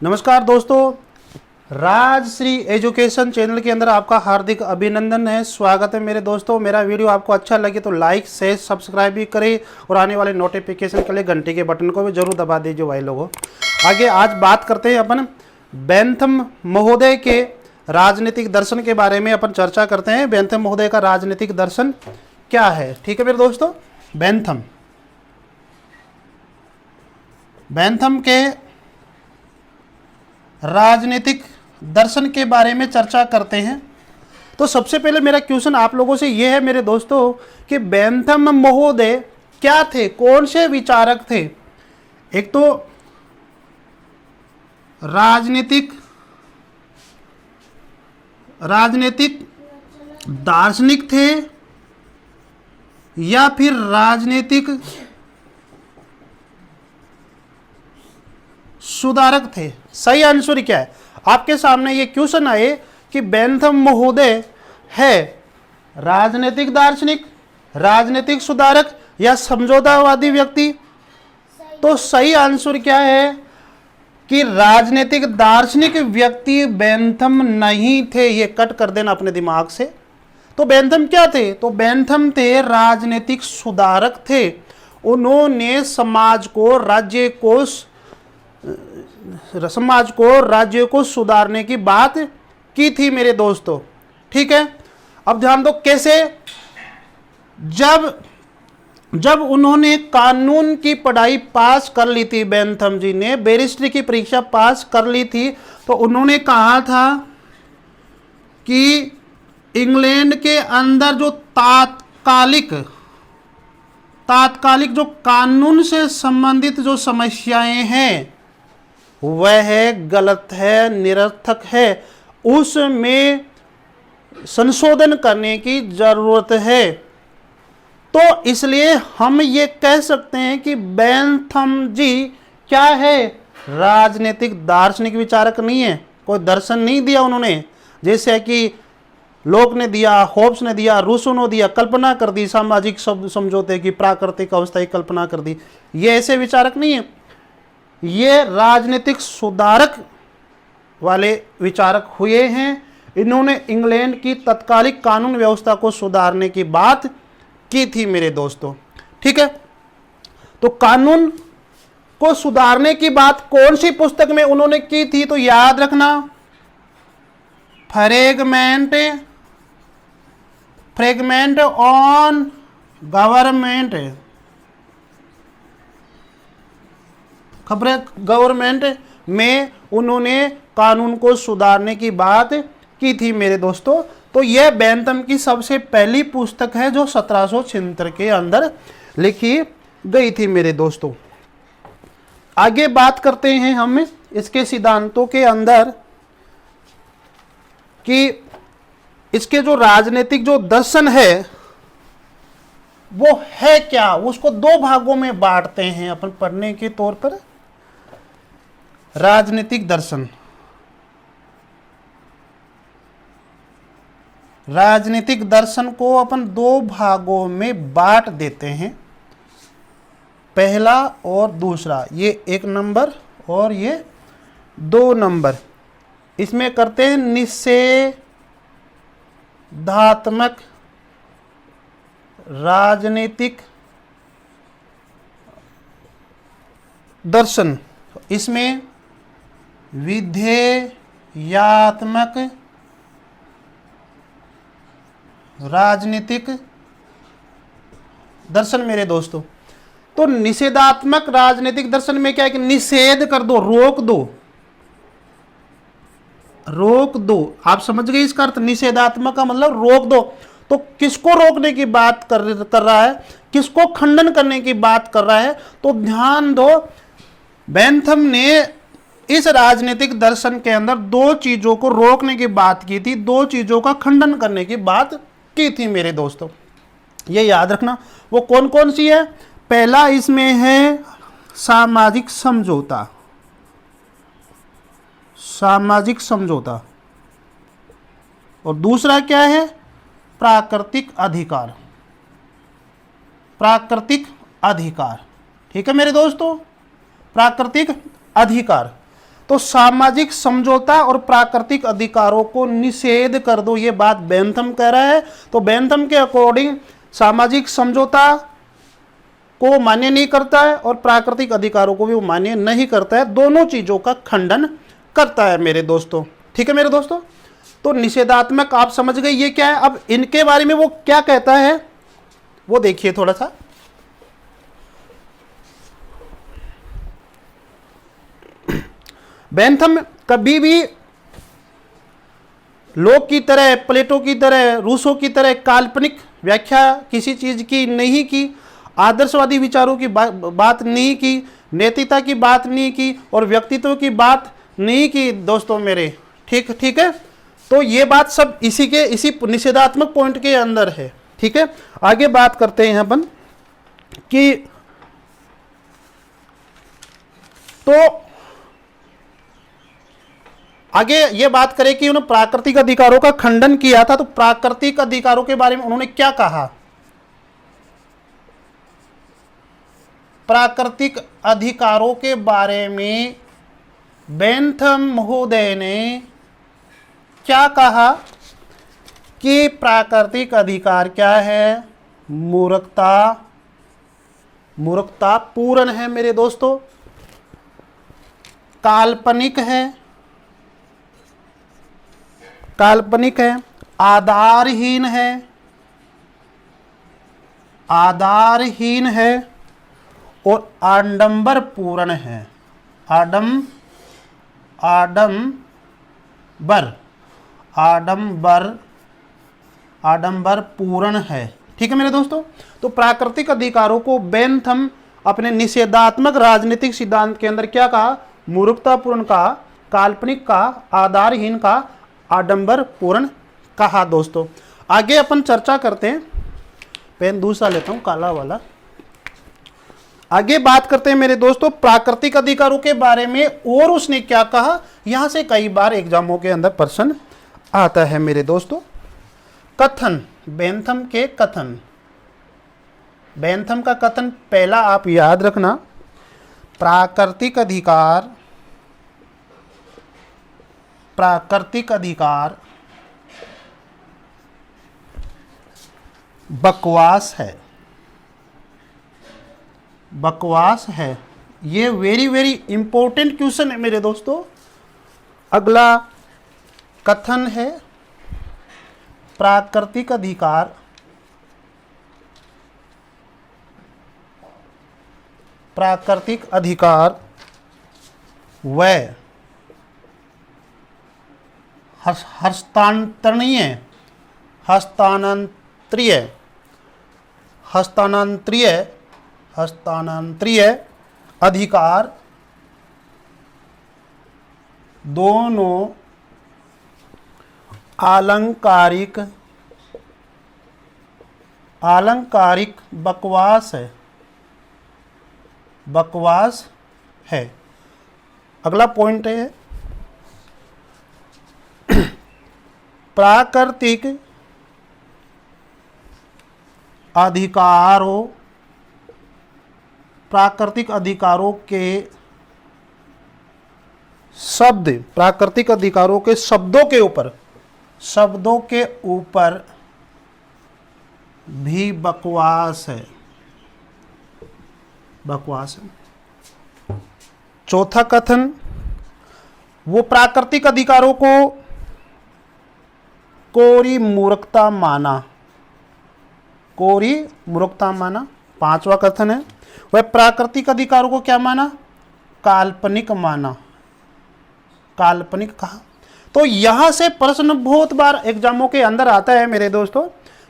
नमस्कार दोस्तों, Rajshree education channel के अंदर आपका हार्दिक अभिनंदन है। स्वागत है मेरे दोस्तों। मेरा वीडियो आपको अच्छा लगे तो लाइक शेयर सब्सक्राइब भी करें और आने वाले नोटिफिकेशन के लिए घंटी के बटन को भी जरूर दबा दीजिए भाई लोगों। आगे आज बात करते हैं अपन बेंथम महोदय के राजनीतिक दर्शन के बारे में अपन चर्चा करते हैं। बेंथम महोदय का राजनीतिक दर्शन क्या है, ठीक है मेरे दोस्तों। बेंथम के राजनीतिक दर्शन के बारे में चर्चा करते हैं। तो सबसे पहले मेरा क्वेश्चन आप लोगों से यह है मेरे दोस्तों कि बेंथम महोदय क्या थे, कौन से विचारक थे। एक तो राजनीतिक दार्शनिक थे या फिर राजनीतिक सुधारक थे। सही आंसर क्या है? आपके सामने ये क्वेश्चन आए कि बेंथम महोदय है राजनीतिक दार्शनिक, राजनीतिक सुधारक या समझौतावादी व्यक्ति। तो सही आंसर क्या है कि राजनीतिक दार्शनिक व्यक्ति बेंथम नहीं थे। ये कट कर देना अपने दिमाग से। तो बेंथम क्या थे? तो बेंथम थे राजनीतिक सुधारक थे। उन्होंने समाज को राज्य को सुधारने की बात की थी मेरे दोस्तों, ठीक है। अब ध्यान दो कैसे। जब उन्होंने कानून की पढ़ाई पास कर ली थी, बेंथम जी ने बैरिस्ट्री की परीक्षा पास कर ली थी, तो उन्होंने कहा था कि इंग्लैंड के अंदर जो तात्कालिक जो कानून से संबंधित जो समस्याएं हैं वह गलत है, निरर्थक है, उसमें संशोधन करने की जरूरत है। तो इसलिए हम ये कह सकते हैं कि बेंथम जी क्या है, राजनीतिक दार्शनिक विचारक नहीं है। कोई दर्शन नहीं दिया उन्होंने, जैसे कि लोक ने दिया, होब्स ने दिया, रूसो ने दिया, कल्पना कर दी सामाजिक समझौते की, प्राकृतिक अवस्था की कल्पना कर दी। ये ऐसे विचारक नहीं है। ये राजनीतिक सुधारक वाले विचारक हुए हैं। इन्होंने इंग्लैंड की तत्कालिक कानून व्यवस्था को सुधारने की बात की थी मेरे दोस्तों, ठीक है। तो कानून को सुधारने की बात कौन सी पुस्तक में उन्होंने की थी? तो याद रखना, फ्रेगमेंट ऑन गवर्नमेंट में उन्होंने कानून को सुधारने की बात की थी मेरे दोस्तों। तो यह बेंथम की सबसे पहली पुस्तक है जो 1776 के अंदर लिखी गई थी मेरे दोस्तों। आगे बात करते हैं हम इसके सिद्धांतों के अंदर कि इसके जो राजनीतिक जो दर्शन है वो है क्या। उसको दो भागों में बांटते हैं अपन पढ़ने के तौर पर। राजनीतिक दर्शन को अपन दो भागों में बांट देते हैं, पहला और दूसरा। ये 1 नंबर और ये 2 नंबर। इसमें करते हैं निषेधात्मक राजनीतिक दर्शन, इसमें विधेयात्मक राजनीतिक दर्शन मेरे दोस्तों। तो निषेधात्मक राजनीतिक दर्शन में क्या है कि निषेध कर दो, रोक दो। आप समझ गए इसका अर्थ? निषेधात्मक का मतलब रोक दो। तो किसको रोकने की बात कर रहा है, किसको खंडन करने की बात कर रहा है? तो ध्यान दो, बेंथम ने इस राजनीतिक दर्शन के अंदर दो चीजों को रोकने की बात की थी, दो चीजों का खंडन करने की बात की थी मेरे दोस्तों। ये याद रखना। वो कौन कौन सी है? पहला इसमें है सामाजिक समझौता, और दूसरा क्या है? प्राकृतिक अधिकार, ठीक है मेरे दोस्तों, प्राकृतिक अधिकार। तो सामाजिक समझौता और प्राकृतिक अधिकारों को निषेध कर दो, ये बात बेंथम कह रहा है। तो बेंथम के अकॉर्डिंग सामाजिक समझौता को मान्य नहीं करता है और प्राकृतिक अधिकारों को भी वो मान्य नहीं करता है, दोनों चीजों का खंडन करता है मेरे दोस्तों। ठीक है मेरे दोस्तों, तो निषेधात्मक आप समझ गए ये क्या है। अब इनके बारे में वो क्या कहता है वो देखिए थोड़ा सा। बेंथम कभी भी लोक की तरह, प्लेटो की तरह, रूसो की तरह काल्पनिक व्याख्या किसी चीज की नहीं की, आदर्शवादी विचारों की बात नहीं की, नैतिकता की बात नहीं की और व्यक्तित्व की बात नहीं की दोस्तों मेरे। ठीक है, तो ये बात सब इसी निषेधात्मक पॉइंट के अंदर है। ठीक है, आगे बात करते हैं अपन कि तो आगे ये बात करें कि उन्होंने प्राकृतिक अधिकारों का खंडन किया था। तो प्राकृतिक अधिकारों के बारे में उन्होंने क्या कहा? प्राकृतिक अधिकारों के बारे में बेंथम महोदय ने क्या कहा कि प्राकृतिक अधिकार क्या है? मूर्खतापूर्ण है मेरे दोस्तों, काल्पनिक है, आधारहीन है और आडंबरपूर्ण है। आडंबरपूर्ण है। ठीक है मेरे दोस्तों, तो प्राकृतिक अधिकारों को बेंथम अपने निषेधात्मक राजनीतिक सिद्धांत के अंदर क्या कहा? मूर्खतापूर्ण का, काल्पनिक का, आधारहीन का, आडंबरपूर्ण कहा। दोस्तों आगे अपन चर्चा करते हैं, पेन दूसरा लेता हूं काला वाला। आगे बात करते हैं मेरे दोस्तों प्राकृतिक अधिकारों के बारे में और उसने क्या कहा। यहां से कई बार एग्जामों के अंदर प्रश्न आता है मेरे दोस्तों। कथन, बेंथम के कथन, बेंथम का कथन पहला आप याद रखना, प्राकृतिक अधिकार बकवास है। ये वेरी इंपॉर्टेंट क्वेश्चन है मेरे दोस्तों। अगला कथन है प्राकृतिक अधिकार व हस्तांतरीय अधिकार दोनों आलंकारिक बकवास है। अगला पॉइंट है प्राकृतिक अधिकारों के शब्द, प्राकृतिक अधिकारों के शब्दों के ऊपर भी बकवास है। चौथा कथन, वो प्राकृतिक अधिकारों को कोरी मूर्खता माना। पांचवा कथन है वह प्राकृतिक अधिकारों को क्या माना? काल्पनिक कहा। तो यहां से प्रश्न बहुत बार एग्जामों के अंदर आता है मेरे दोस्तों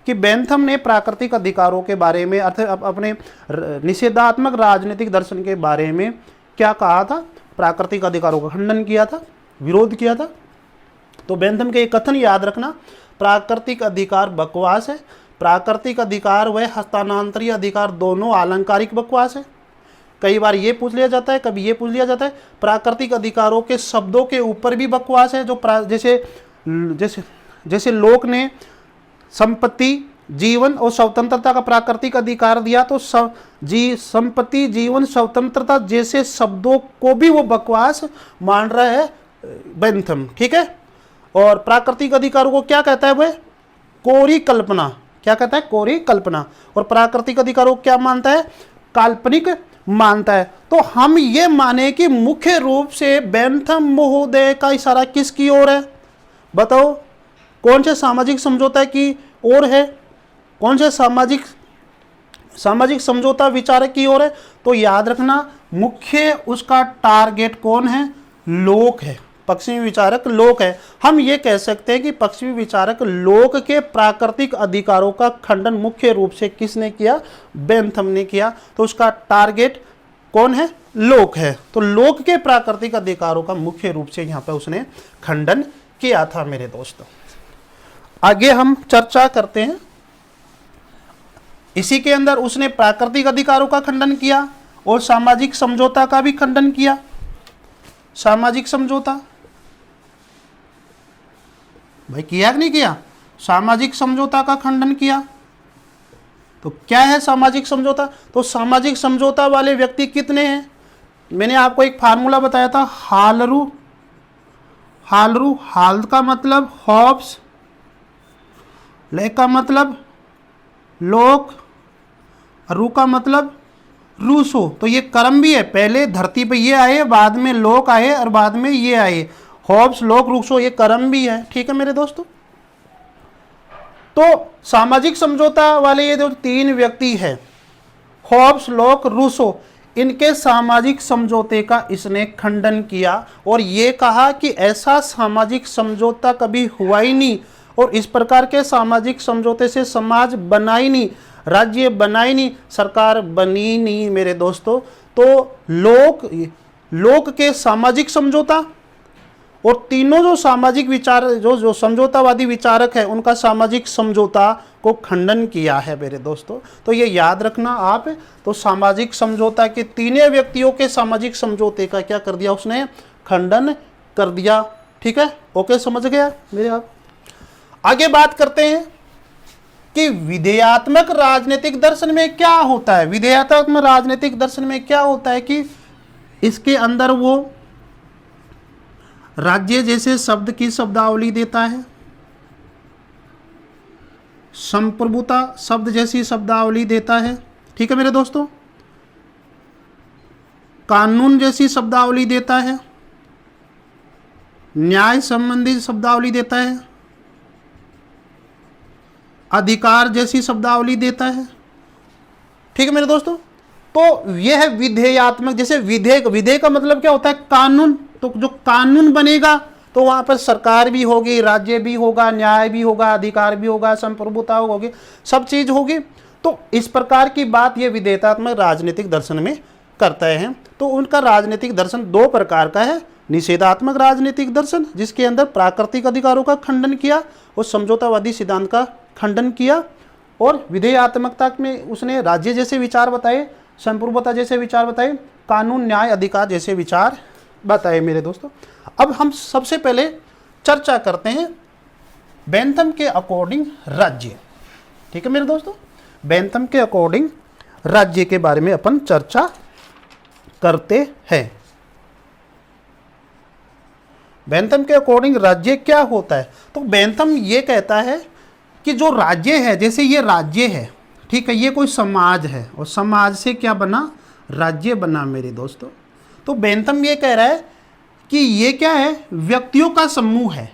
कि बेंथम ने प्राकृतिक अधिकारों के बारे में अर्थात अपने निषेधात्मक राजनीतिक दर्शन के बारे में क्या कहा था? प्राकृतिक अधिकारों का खंडन किया था, विरोध किया था। तो बेंथम के कथन याद रखना, प्राकृतिक अधिकार बकवास है, प्राकृतिक अधिकार व हस्तांतरीय अधिकार दोनों आलंकारिक बकवास है। कई बार ये पूछ लिया जाता है, कभी ये पूछ लिया जाता है प्राकृतिक अधिकारों के शब्दों के ऊपर भी बकवास है। जो जैसे लोक ने संपत्ति जीवन और स्वतंत्रता का प्राकृतिक अधिकार दिया, तो संपत्ति, जीवन, स्वतंत्रता जैसे शब्दों को भी वो बकवास मान रहा है बेंथम, ठीक है। और प्राकृतिक अधिकारों को क्या कहता है वह? कोरी कल्पना। क्या कहता है? कोरी कल्पना। और प्राकृतिक अधिकारों को क्या मानता है? काल्पनिक मानता है। तो हम ये माने कि मुख्य रूप से बेंथम महोदय का इशारा किसकी ओर है? बताओ, कौन से सामाजिक समझौता की ओर है? कौन से सामाजिक समझौता विचारक की ओर है? तो याद रखना, मुख्य उसका टारगेट कौन है? लोक है, पश्चिमी विचारक लोक है। हम ये कह सकते हैं कि पश्चिमी विचारक लोक के प्राकृतिक अधिकारों का खंडन मुख्य रूप से किसने किया? बेंथम ने किया। तो उसका टारगेट कौन है? लोक है। तो लोक के प्राकृतिक अधिकारों का मुख्य रूप से यहाँ पे उसने खंडन किया था मेरे दोस्तों। आगे हम चर्चा करते हैं। इसी के अंदर उसने प्राकृतिक अधिकारों का खंडन किया और सामाजिक समझौता का भी खंडन किया। सामाजिक समझौता भाई किया कि नहीं किया? सामाजिक समझौता का खंडन किया। तो क्या है सामाजिक समझौता? तो सामाजिक समझौता वाले व्यक्ति कितने हैं? मैंने आपको एक फार्मूला बताया था, हालरू। हाल का मतलब हॉब्स, ले का मतलब लोक, रू का मतलब रूसो। तो ये कर्म भी है, पहले धरती पे ये आए, बाद में लोक आए और बाद में ये आए। हॉब्स, लोक, रूसो, ये कर्म भी है, ठीक है मेरे दोस्तों। तो सामाजिक समझौता वाले ये जो तीन व्यक्ति हैं, हॉब्स, लोक, रूसो, इनके सामाजिक समझौते का इसने खंडन किया और ये कहा कि ऐसा सामाजिक समझौता कभी हुआ ही नहीं और इस प्रकार के सामाजिक समझौते से समाज बना ही नहीं, राज्य बना ही नहीं, सरकार बनी नहीं मेरे दोस्तों। तो लोक के सामाजिक समझौता और तीनों जो सामाजिक विचार जो समझौतावादी विचारक है उनका सामाजिक समझौता को खंडन किया है मेरे दोस्तों। तो ये याद रखना आप। तो सामाजिक समझौता के तीनों व्यक्तियों के सामाजिक समझौते का क्या कर दिया? उसने खंडन कर दिया, ठीक है। ओके, समझ गया मेरे आप। आगे बात करते हैं कि विधेयात्मक राजनीतिक दर्शन में क्या होता है। विधेयात्मक राजनीतिक दर्शन में क्या होता है कि इसके अंदर वो राज्य जैसे शब्द की शब्दावली देता है, संप्रभुता शब्द जैसी शब्दावली देता है, ठीक है मेरे दोस्तों, कानून जैसी शब्दावली देता है, न्याय संबंधी शब्दावली देता है, अधिकार जैसी शब्दावली देता है, ठीक है मेरे दोस्तों। तो यह है विधेयात्मक। जैसे विधेय का मतलब क्या होता है? कानून। तो जो कानून बनेगा तो वहां पर सरकार भी होगी, राज्य भी होगा, न्याय भी होगा, अधिकार भी होगा, संप्रभुता होगी, सब चीज होगी। तो इस प्रकार की बात ये विधेयतात्मक राजनीतिक दर्शन में करते हैं। तो उनका राजनीतिक दर्शन दो प्रकार का है, निषेधात्मक राजनीतिक दर्शन जिसके अंदर प्राकृतिक अधिकारों का खंडन किया और समझौतावादी सिद्धांत का खंडन किया, और विधेयात्मकता में उसने राज्य जैसे विचार बताए, संप्रभुता जैसे विचार बताए, कानून, न्याय, अधिकार जैसे विचार बताए मेरे दोस्तों। अब हम सबसे पहले चर्चा करते हैं बेंथम के अकॉर्डिंग राज्य, ठीक है मेरे दोस्तों। बेंथम के अकॉर्डिंग राज्य के बारे में अपन चर्चा करते हैं। बेंथम के अकॉर्डिंग राज्य क्या होता है? तो बेंथम ये कहता है कि जो राज्य है, जैसे ये राज्य है, ठीक है, ये कोई समाज है और समाज से क्या बना? राज्य बना मेरे दोस्तों। तो बेंथम ये कह रहा है कि ये क्या है? व्यक्तियों का समूह है।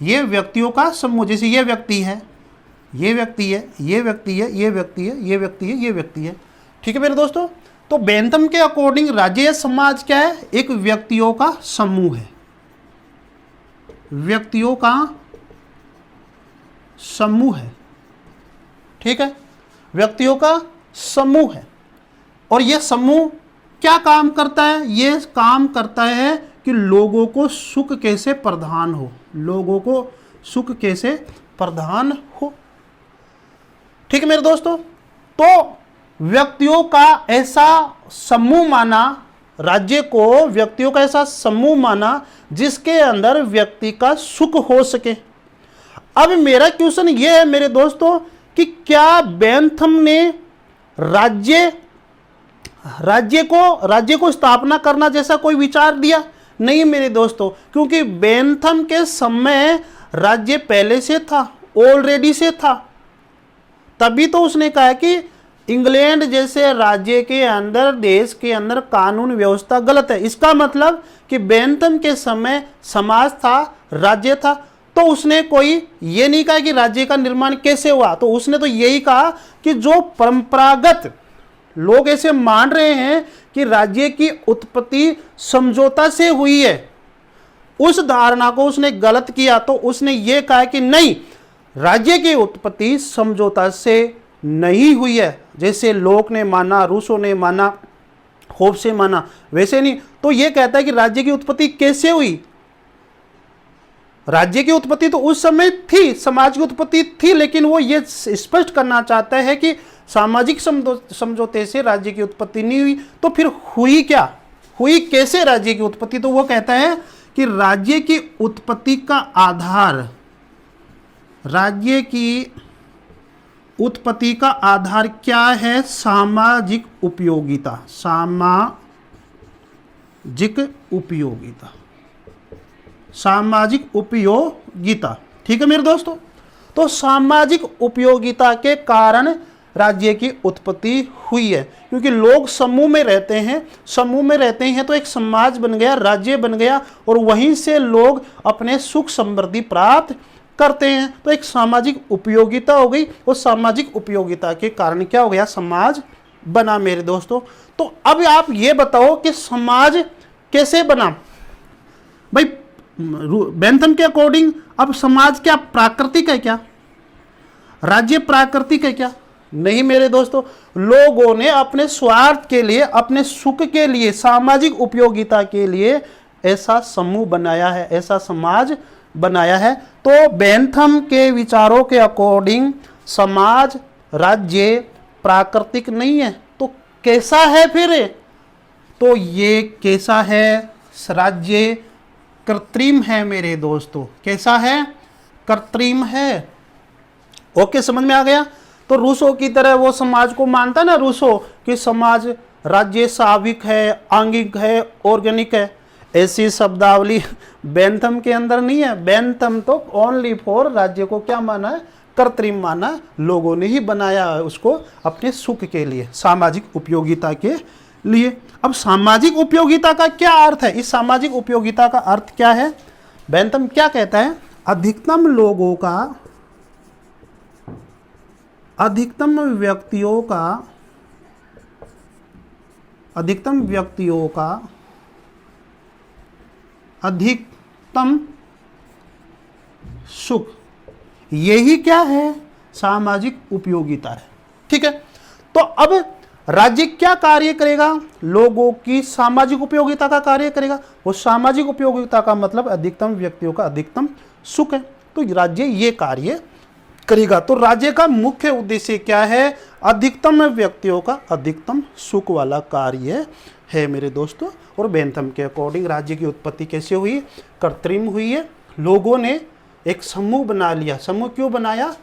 ये व्यक्तियों का समूह, जैसे ये व्यक्ति है, ये व्यक्ति है, ये व्यक्ति है, ये व्यक्ति है, ये व्यक्ति है, ये व्यक्ति है, ठीक है मेरे दोस्तों। तो बेंथम के अकॉर्डिंग राज्य या समाज क्या है? एक व्यक्तियों का समूह है, व्यक्तियों का समूह है, ठीक है, व्यक्तियों का समूह है। और यह समूह क्या काम करता है? ये काम करता है कि लोगों को सुख कैसे प्रदान हो, लोगों को सुख कैसे प्रदान हो, ठीक है मेरे दोस्तों। तो व्यक्तियों का ऐसा समूह माना, राज्य को व्यक्तियों का ऐसा समूह माना जिसके अंदर व्यक्ति का सुख हो सके। अब मेरा क्वेश्चन ये है मेरे दोस्तों कि क्या बेंथम ने राज्य को स्थापना करना जैसा कोई विचार दिया? नहीं मेरे दोस्तों, क्योंकि बेंथम के समय राज्य पहले से था, ऑलरेडी से था। तभी तो उसने कहा कि इंग्लैंड जैसे राज्य के अंदर, देश के अंदर कानून व्यवस्था गलत है। इसका मतलब कि बेंथम के समय समाज था, राज्य था। तो उसने कोई ये नहीं कहा कि राज्य का निर्माण कैसे हुआ, तो उसने तो यही कहा कि जो परंपरागत लोग ऐसे मान रहे हैं कि राज्य की उत्पत्ति समझौता से हुई है, उस धारणा को उसने गलत किया। तो उसने ये कहा कि नहीं, राज्य की उत्पत्ति समझौता से नहीं हुई है, जैसे लोक ने माना, रूसो ने माना, होब्स से माना, वैसे नहीं। तो ये कहता है कि राज्य की उत्पत्ति कैसे हुई? राज्य की उत्पत्ति तो उस समय थी, समाज की उत्पत्ति थी, लेकिन वो ये स्पष्ट करना चाहता है कि सामाजिक समझौते से राज्य की उत्पत्ति नहीं हुई। तो फिर हुई क्या, हुई कैसे राज्य की उत्पत्ति? तो वो कहता है कि राज्य की उत्पत्ति का आधार, राज्य की उत्पत्ति का आधार क्या है? सामाजिक उपयोगिता, सामाजिक उपयोगिता, सामाजिक उपयोगिता। ठीक है मेरे दोस्तों, तो सामाजिक उपयोगिता के कारण राज्य की उत्पत्ति हुई है, क्योंकि लोग समूह में रहते हैं, तो एक समाज बन गया, राज्य बन गया, और वहीं से लोग अपने सुख समृद्धि प्राप्त करते हैं। तो एक सामाजिक उपयोगिता हो गई, और सामाजिक उपयोगिता के कारण क्या हो गया? समाज बना मेरे दोस्तों। तो अब आप ये बताओ कि समाज कैसे बना? भाई बेंथम के अकॉर्डिंग अब समाज क्या प्राकृतिक है क्या? राज्य प्राकृतिक है क्या? नहीं मेरे दोस्तों, लोगों ने अपने स्वार्थ के लिए, अपने सुख के लिए, सामाजिक उपयोगिता के लिए ऐसा समूह बनाया है, ऐसा समाज बनाया है। तो बेंथम के विचारों के अकॉर्डिंग समाज, राज्य प्राकृतिक नहीं है, तो कैसा है फिर? तो ये कैसा है? राज्य कृत्रिम है मेरे दोस्तों। कैसा है? कृत्रिम है। ओके, समझ में आ गया? तो रूसो की तरह वो समाज को मानता ना, रूसो, कि समाज, राज्य साविक है, आंगिक है, ऑर्गेनिक है। ऐसी शब्दावली बेंथम के अंदर नहीं है। बेंथम तो ओनली फॉर राज्य को क्या माना है? कृत्रिम माना, लोगों ने ही बनाया है उसको अपने सुख के लिए, सामाजिक उपयोगिता के लिए। अब सामाजिक उपयोगिता का क्या अर्थ है? इस सामाजिक उपयोगिता का अर्थ क्या है? बेंथम क्या कहता है? अधिकतम लोगों का, अधिकतम व्यक्तियों का, अधिकतम व्यक्तियों का अधिकतम सुख, यही क्या है? सामाजिक उपयोगिता है। ठीक है, तो अब राज्य क्या कार्य करेगा? लोगों की सामाजिक उपयोगिता का कार्य करेगा। वो सामाजिक उपयोगिता का मतलब अधिकतम व्यक्तियों का अधिकतम सुख है, तो राज्य ये कार्य करेगा। तो राज्य का मुख्य उद्देश्य क्या है? अधिकतम व्यक्तियों का अधिकतम सुख वाला कार्य है मेरे दोस्तों। और बेंथम के अकॉर्डिंग राज्य की उत्पत्ति कैसे हुई? कृत्रिम हुई है। लोगों ने एक समूह बना लिया। समूह क्यों बनाया?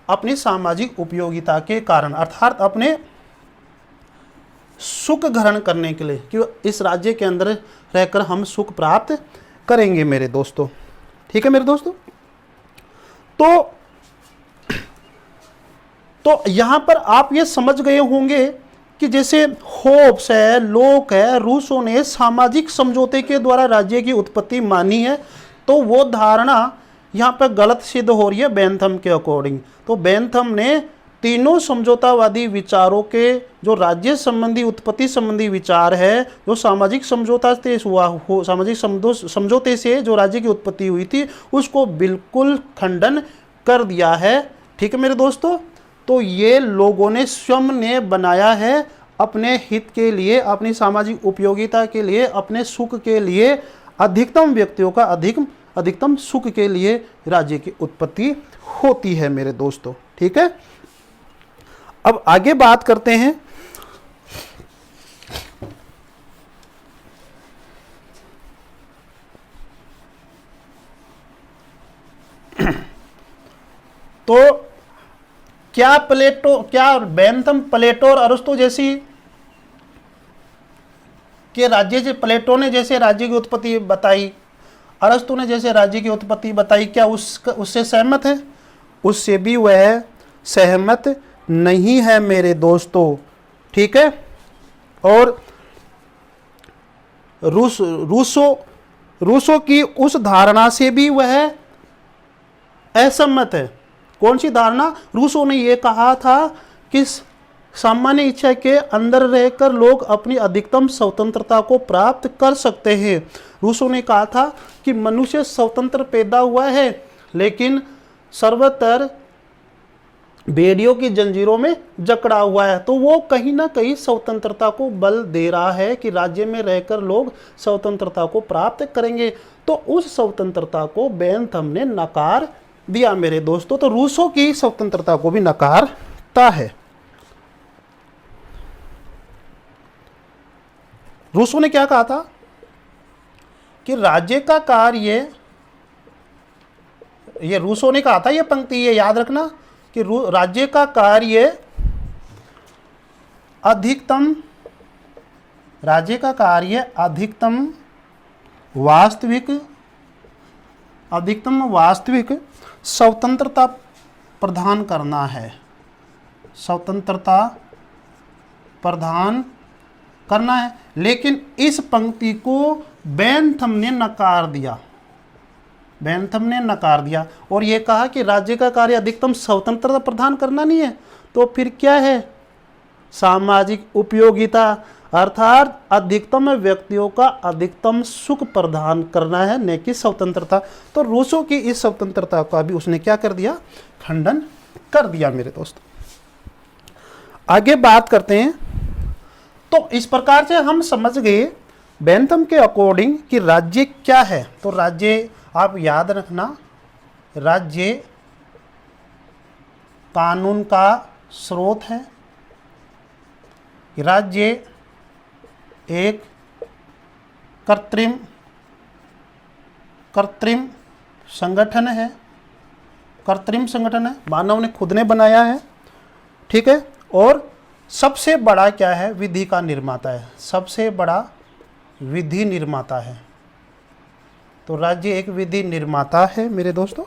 अपनी सामाजिक उपयोगिता के कारण, अर्थात अपने सुख ग्रहण करने के लिए, कि इस राज्य के अंदर रहकर हम सुख प्राप्त करेंगे मेरे दोस्तों। ठीक है मेरे दोस्तों, तो यहां पर आप ये समझ गए होंगे कि जैसे होब्स है, लोक है, रूसो ने सामाजिक समझौते के द्वारा राज्य की उत्पत्ति मानी है, तो वो धारणा यहाँ पर गलत सिद्ध हो रही है बेंथम के अकॉर्डिंग। तो बेंथम ने तीनों समझौतावादी विचारों के जो राज्य संबंधी, उत्पत्ति संबंधी विचार है, जो सामाजिक समझौता से हुआ हो, सामाजिक समझौते से जो राज्य की उत्पत्ति हुई थी, उसको बिल्कुल खंडन कर दिया है। ठीक है मेरे दोस्तों, तो ये लोगों ने स्वयं ने बनाया है अपने हित के लिए, अपनी सामाजिक उपयोगिता के लिए, अपने सुख के लिए, अधिकतम व्यक्तियों का अधिकतम सुख के लिए राज्य की उत्पत्ति होती है मेरे दोस्तों। ठीक है, अब आगे बात करते हैं। तो क्या बेंथम, प्लेटो और अरस्तु जैसी के राज्य से, प्लेटो ने जैसे राज्य की उत्पत्ति बताई, अरस्तु ने जैसे राज्य की उत्पत्ति बताई, क्या उससे सहमत है? उससे भी वह सहमत नहीं है मेरे दोस्तों, ठीक है। और रूसो की उस धारणा से भी वह असहमत है। कौन सी धारणा? रूसो ने यह कहा था कि सामान्य इच्छा के अंदर रहकर लोग अपनी अधिकतम स्वतंत्रता को प्राप्त कर सकते हैं। रूसो ने कहा था कि मनुष्य स्वतंत्र पैदा हुआ है, लेकिन सर्वतर भेड़ियों की जंजीरों में जकड़ा हुआ है। तो वो कहीं ना कहीं स्वतंत्रता को बल दे रहा है कि राज्य में रहकर लोग स्वतंत्रता को प्राप्त करेंगे। तो उस स्वतंत्रता को बेंथम ने नकार दिया मेरे दोस्तों। तो रूसो की स्वतंत्रता को भी नकारता है। रूसो ने क्या कहा था कि राज्य का कार्य, ये रूसो ने कहा था, ये पंक्ति ये याद रखना कि राज्य का कार्य अधिकतम वास्तविक स्वतंत्रता प्रदान करना है, स्वतंत्रता प्रदान करना है। लेकिन इस पंक्ति को बेंथम ने नकार दिया और यह कहा कि राज्य का कार्य अधिकतम स्वतंत्रता प्रदान करना नहीं है, तो फिर क्या है? सामाजिक उपयोगिता, अर्थात अधिकतम व्यक्तियों का अधिकतम सुख प्रदान करना है, न कि स्वतंत्रता। तो रूसो की इस स्वतंत्रता का भी उसने क्या कर दिया? खंडन कर दिया मेरे दोस्त। आगे बात करते हैं। तो इस प्रकार से हम समझ गए बेंथम के अकॉर्डिंग कि राज्य क्या है। तो राज्य आप याद रखना, राज्य कानून का स्रोत है। राज्य एक कृत्रिम संगठन है, मानव ने खुद ने बनाया है, ठीक है। और सबसे बड़ा क्या है? विधि का निर्माता है, सबसे बड़ा विधि निर्माता है। तो राज्य एक विधि निर्माता है मेरे दोस्तों,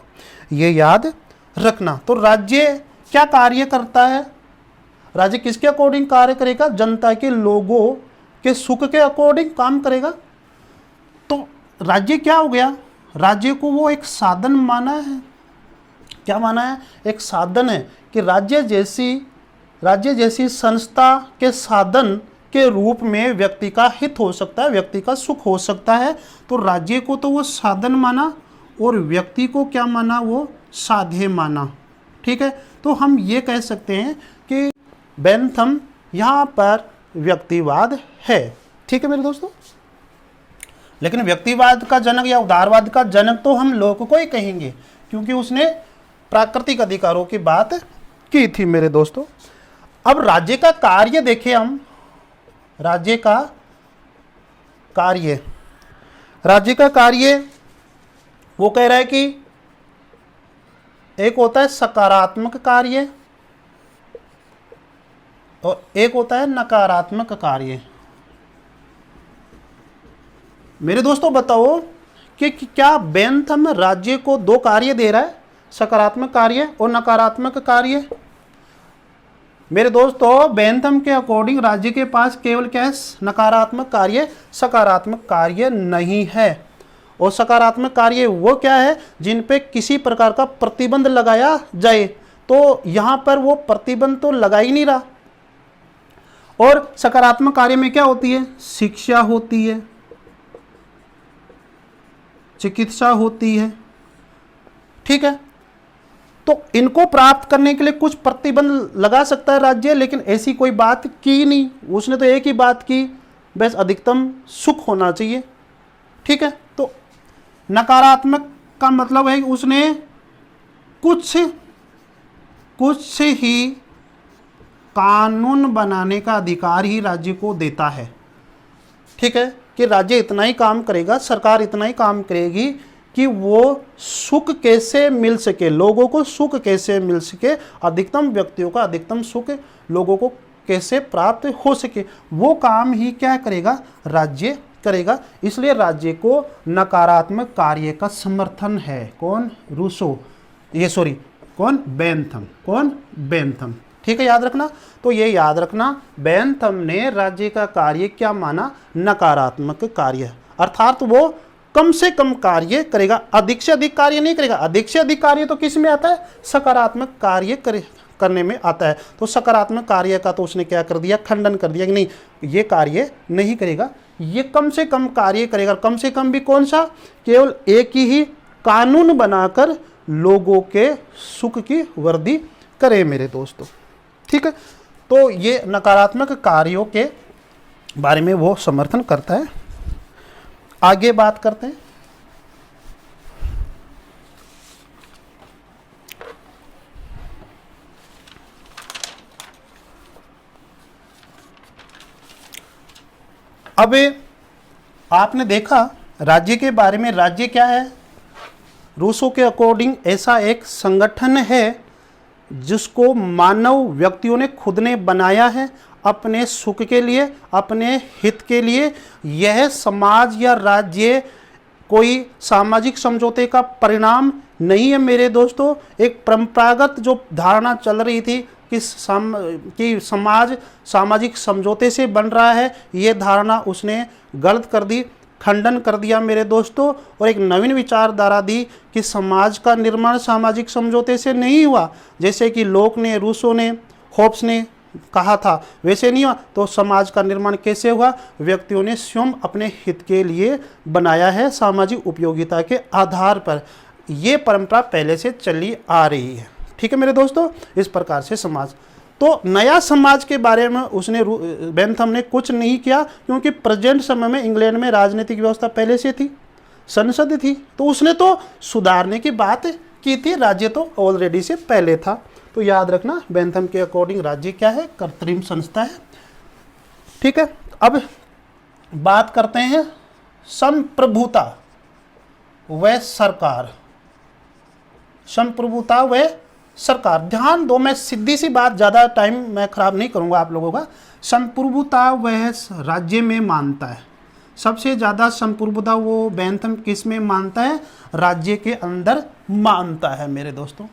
ये याद रखना। तो राज्य क्या कार्य करता है? राज्य किसके अकॉर्डिंग कार्य करेगा? जनता के लोगों के सुख के अकॉर्डिंग काम करेगा। तो राज्य क्या हो गया? राज्य को वो एक साधन माना है। क्या माना है? एक साधन है कि राज्य जैसी संस्था के साधन के रूप में व्यक्ति का हित हो सकता है, व्यक्ति का सुख हो सकता है। तो राज्य को तो वो साधन माना और व्यक्ति को क्या माना? वो साध्य माना, ठीक है। तो हम ये कह सकते हैं कि बेंथम यहाँ पर व्यक्तिवाद है, ठीक है मेरे दोस्तों। लेकिन व्यक्तिवाद का जनक या उदारवाद का जनक तो हम लोगों को ही कहेंगे, क्योंकि उसने प्राकृतिक अधिकारों की बात की थी मेरे दोस्तों। अब राज्य का कार्य देखें हम। राज्य का कार्य वो कह रहा है कि एक होता है सकारात्मक कार्य और एक होता है नकारात्मक कार्य। मेरे दोस्तों बताओ कि क्या बेंथम राज्य को दो कार्य दे रहा है, सकारात्मक कार्य और नकारात्मक कार्य? मेरे दोस्तों बेंथम के अकॉर्डिंग राज्य के पास केवल क्या है? नकारात्मक कार्य, सकारात्मक कार्य नहीं है। और सकारात्मक कार्य वो क्या है? जिन पे किसी प्रकार का प्रतिबंध लगाया जाए। तो यहाँ पर वो प्रतिबंध तो लगा ही नहीं रहा। और सकारात्मक कार्य में क्या होती है? शिक्षा होती है, चिकित्सा होती है, ठीक है। तो इनको प्राप्त करने के लिए कुछ प्रतिबंध लगा सकता है राज्य, लेकिन ऐसी कोई बात की नहीं। उसने तो एक ही बात की, बस अधिकतम सुख होना चाहिए, ठीक है। तो नकारात्मक का मतलब है कि उसने कुछ ही कानून बनाने का अधिकार ही राज्य को देता है, ठीक है। कि राज्य इतना ही काम करेगा, सरकार इतना ही काम करेगी कि वो सुख कैसे मिल सके, लोगों को सुख कैसे मिल सके, अधिकतम व्यक्तियों का अधिकतम सुख लोगों को कैसे प्राप्त हो सके, वो काम ही क्या करेगा, राज्य करेगा। इसलिए राज्य को नकारात्मक कार्य का समर्थन है। कौन, रूसो, ये सॉरी कौन, बेंथम, कौन, बेंथम। ठीक है, याद रखना। तो ये याद रखना, बेंथम ने राज्य का कार्य क्या माना, नकारात्मक कार्य, अर्थात वो कम से कम कार्य करेगा, अधिक से अधिक कार्य नहीं करेगा। अधिक से अधिक कार्य तो किस में आता है, सकारात्मक कार्य करने में आता है। तो सकारात्मक कार्य का तो उसने क्या कर दिया, खंडन कर दिया कि नहीं, ये कार्य नहीं करेगा, ये कम से कम कार्य करेगा। कम से कम भी कौन सा, केवल एक ही कानून बनाकर लोगों के सुख की वृद्धि करे मेरे दोस्तों। ठीक है, तो ये नकारात्मक कार्यों के बारे में वो समर्थन करता है। आगे बात करते हैं। अब आपने देखा राज्य के बारे में, राज्य क्या है, रूसो के अकॉर्डिंग ऐसा एक संगठन है जिसको मानव व्यक्तियों ने खुद ने बनाया है अपने सुख के लिए, अपने हित के लिए। यह समाज या राज्य कोई सामाजिक समझौते का परिणाम नहीं है मेरे दोस्तों। एक परंपरागत जो धारणा चल रही थी कि समाज सामाजिक समझौते से बन रहा है, ये धारणा उसने गलत कर दी, खंडन कर दिया मेरे दोस्तों, और एक नवीन विचारधारा दी कि समाज का निर्माण सामाजिक समझौते से नहीं हुआ, जैसे कि लोक ने, रूसो ने, होब्स ने कहा था, वैसे नहीं हुआ। तो समाज का निर्माण कैसे हुआ, व्यक्तियों ने स्वयं अपने हित के लिए बनाया है, सामाजिक उपयोगिता के आधार पर। ये परंपरा पहले से चली आ रही है। ठीक है मेरे दोस्तों, इस प्रकार से समाज, तो नया समाज के बारे में उसने, बेंथम ने कुछ नहीं किया, क्योंकि प्रेजेंट समय में इंग्लैंड में राजनीतिक व्यवस्था पहले से थी, संसद थी, तो उसने तो सुधारने की बात की थी, राज्य तो ऑलरेडी से पहले था। तो याद रखना, बेंथम के अकॉर्डिंग राज्य क्या है, कृत्रिम संस्था है। ठीक है, अब बात करते हैं संप्रभुता व सरकार। संप्रभुता व सरकार, ध्यान दो, मैं सीधी सी बात, ज़्यादा टाइम मैं खराब नहीं करूंगा आप लोगों का। संप्रभुता वह राज्य में मानता है, सबसे ज़्यादा संप्रभुता वो बेंथम किस में मानता है, राज्य के अंदर मानता है मेरे दोस्तों।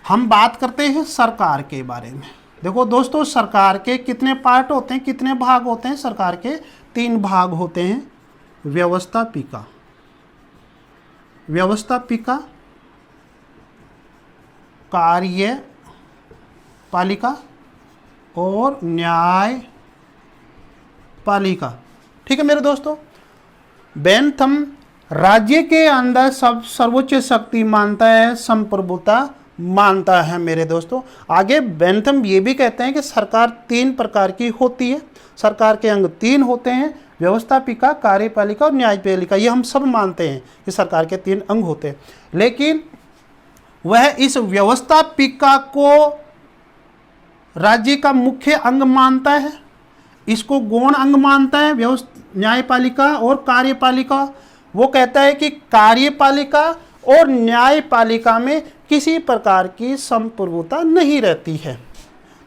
हम बात करते हैं सरकार के बारे में। देखो दोस्तों, सरकार के कितने पार्ट होते हैं, कितने भाग होते हैं, सरकार के 3 भाग होते हैं। व्यवस्थापिका, व्यवस्थापिका, कार्यपालिका और न्यायपालिका। ठीक है मेरे दोस्तों, बेंथम राज्य के अंदर सब सर्वोच्च शक्ति मानता है, संप्रभुता मानता है मेरे दोस्तों। आगे बेंथम ये भी कहते हैं कि सरकार 3 प्रकार की होती है, सरकार के अंग 3 होते हैं, व्यवस्थापिका, कार्यपालिका और न्यायपालिका। ये हम सब मानते हैं कि सरकार के 3 अंग होते हैं, लेकिन वह इस व्यवस्थापिका को राज्य का मुख्य अंग मानता है, इसको गौण अंग मानता है, न्यायपालिका और कार्यपालिका। वो कहता है कि कार्यपालिका और न्यायपालिका में किसी प्रकार की संप्रभुता नहीं रहती है।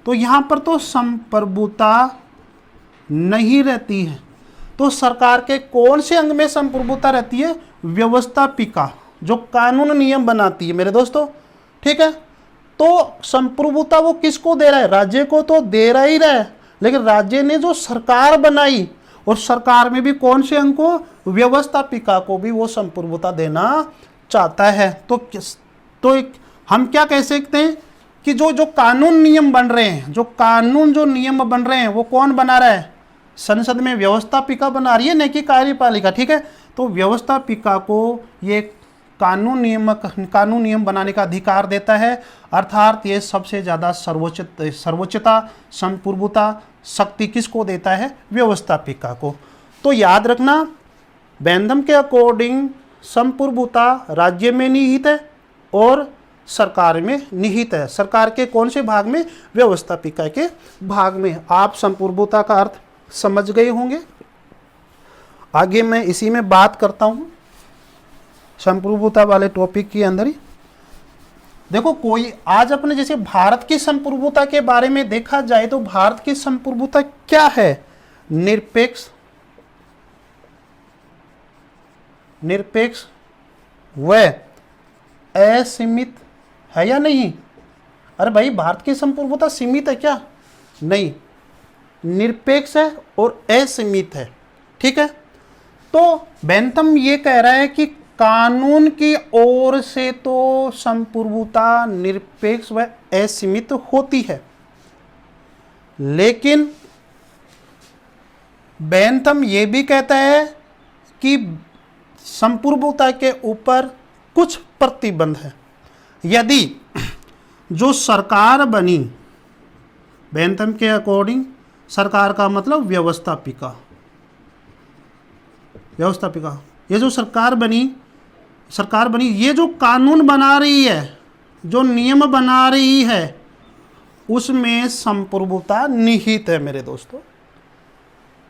तो यहाँ पर तो संप्रभुता नहीं रहती है, तो सरकार के कौन से अंग में संप्रभुता रहती है, व्यवस्थापिका, जो कानून नियम बनाती है मेरे दोस्तों। ठीक है, तो संप्रभुता वो किसको दे रहा है, राज्य को तो दे रहा ही रहा है, लेकिन राज्य ने जो सरकार बनाई, और सरकार में भी कौन से अंग को, व्यवस्थापिका को भी वो संप्रभुता देना चाहता है। तो हम क्या कह सकते हैं कि जो कानून नियम बन रहे हैं, जो नियम बन रहे हैं, वो कौन बना रहा है, संसद में व्यवस्थापिका बना रही है, न कि कार्यपालिका। ठीक है, तो व्यवस्थापिका को ये कानून नियम बनाने का अधिकार देता है, अर्थात ये सबसे ज़्यादा सर्वोच्चता, संप्रभुता शक्ति किसको देता है, व्यवस्थापिका को। तो याद रखना, बेंथम के अकॉर्डिंग संप्रभुता राज्य में निहित है और सरकार में निहित है। सरकार के कौन से भाग में, व्यवस्थापिका के भाग में। आप संप्रभुता का अर्थ समझ गए होंगे। आगे मैं इसी में बात करता हूं, संप्रभुता वाले टॉपिक के अंदर ही देखो, कोई आज अपने जैसे भारत की संप्रभुता के बारे में देखा जाए तो भारत की संप्रभुता क्या है? निरपेक्ष, निरपेक्ष व असीमित है या नहीं? अरे भाई, भारत की संप्रभुता सीमित है क्या? नहीं, निरपेक्ष है और असीमित है। ठीक है, तो बेंथम ये कह रहा है कि कानून की ओर से तो संप्रभुता निरपेक्ष व असीमित होती है, लेकिन बेंथम ये भी कहता है कि संप्रभुता के ऊपर कुछ प्रतिबंध है। यदि जो सरकार बनी, बेंथम के अकॉर्डिंग सरकार का मतलब व्यवस्थापिका, व्यवस्थापिका, ये जो सरकार बनी ये जो कानून बना रही है, जो नियम बना रही है, उसमें संप्रभुता निहित है मेरे दोस्तों।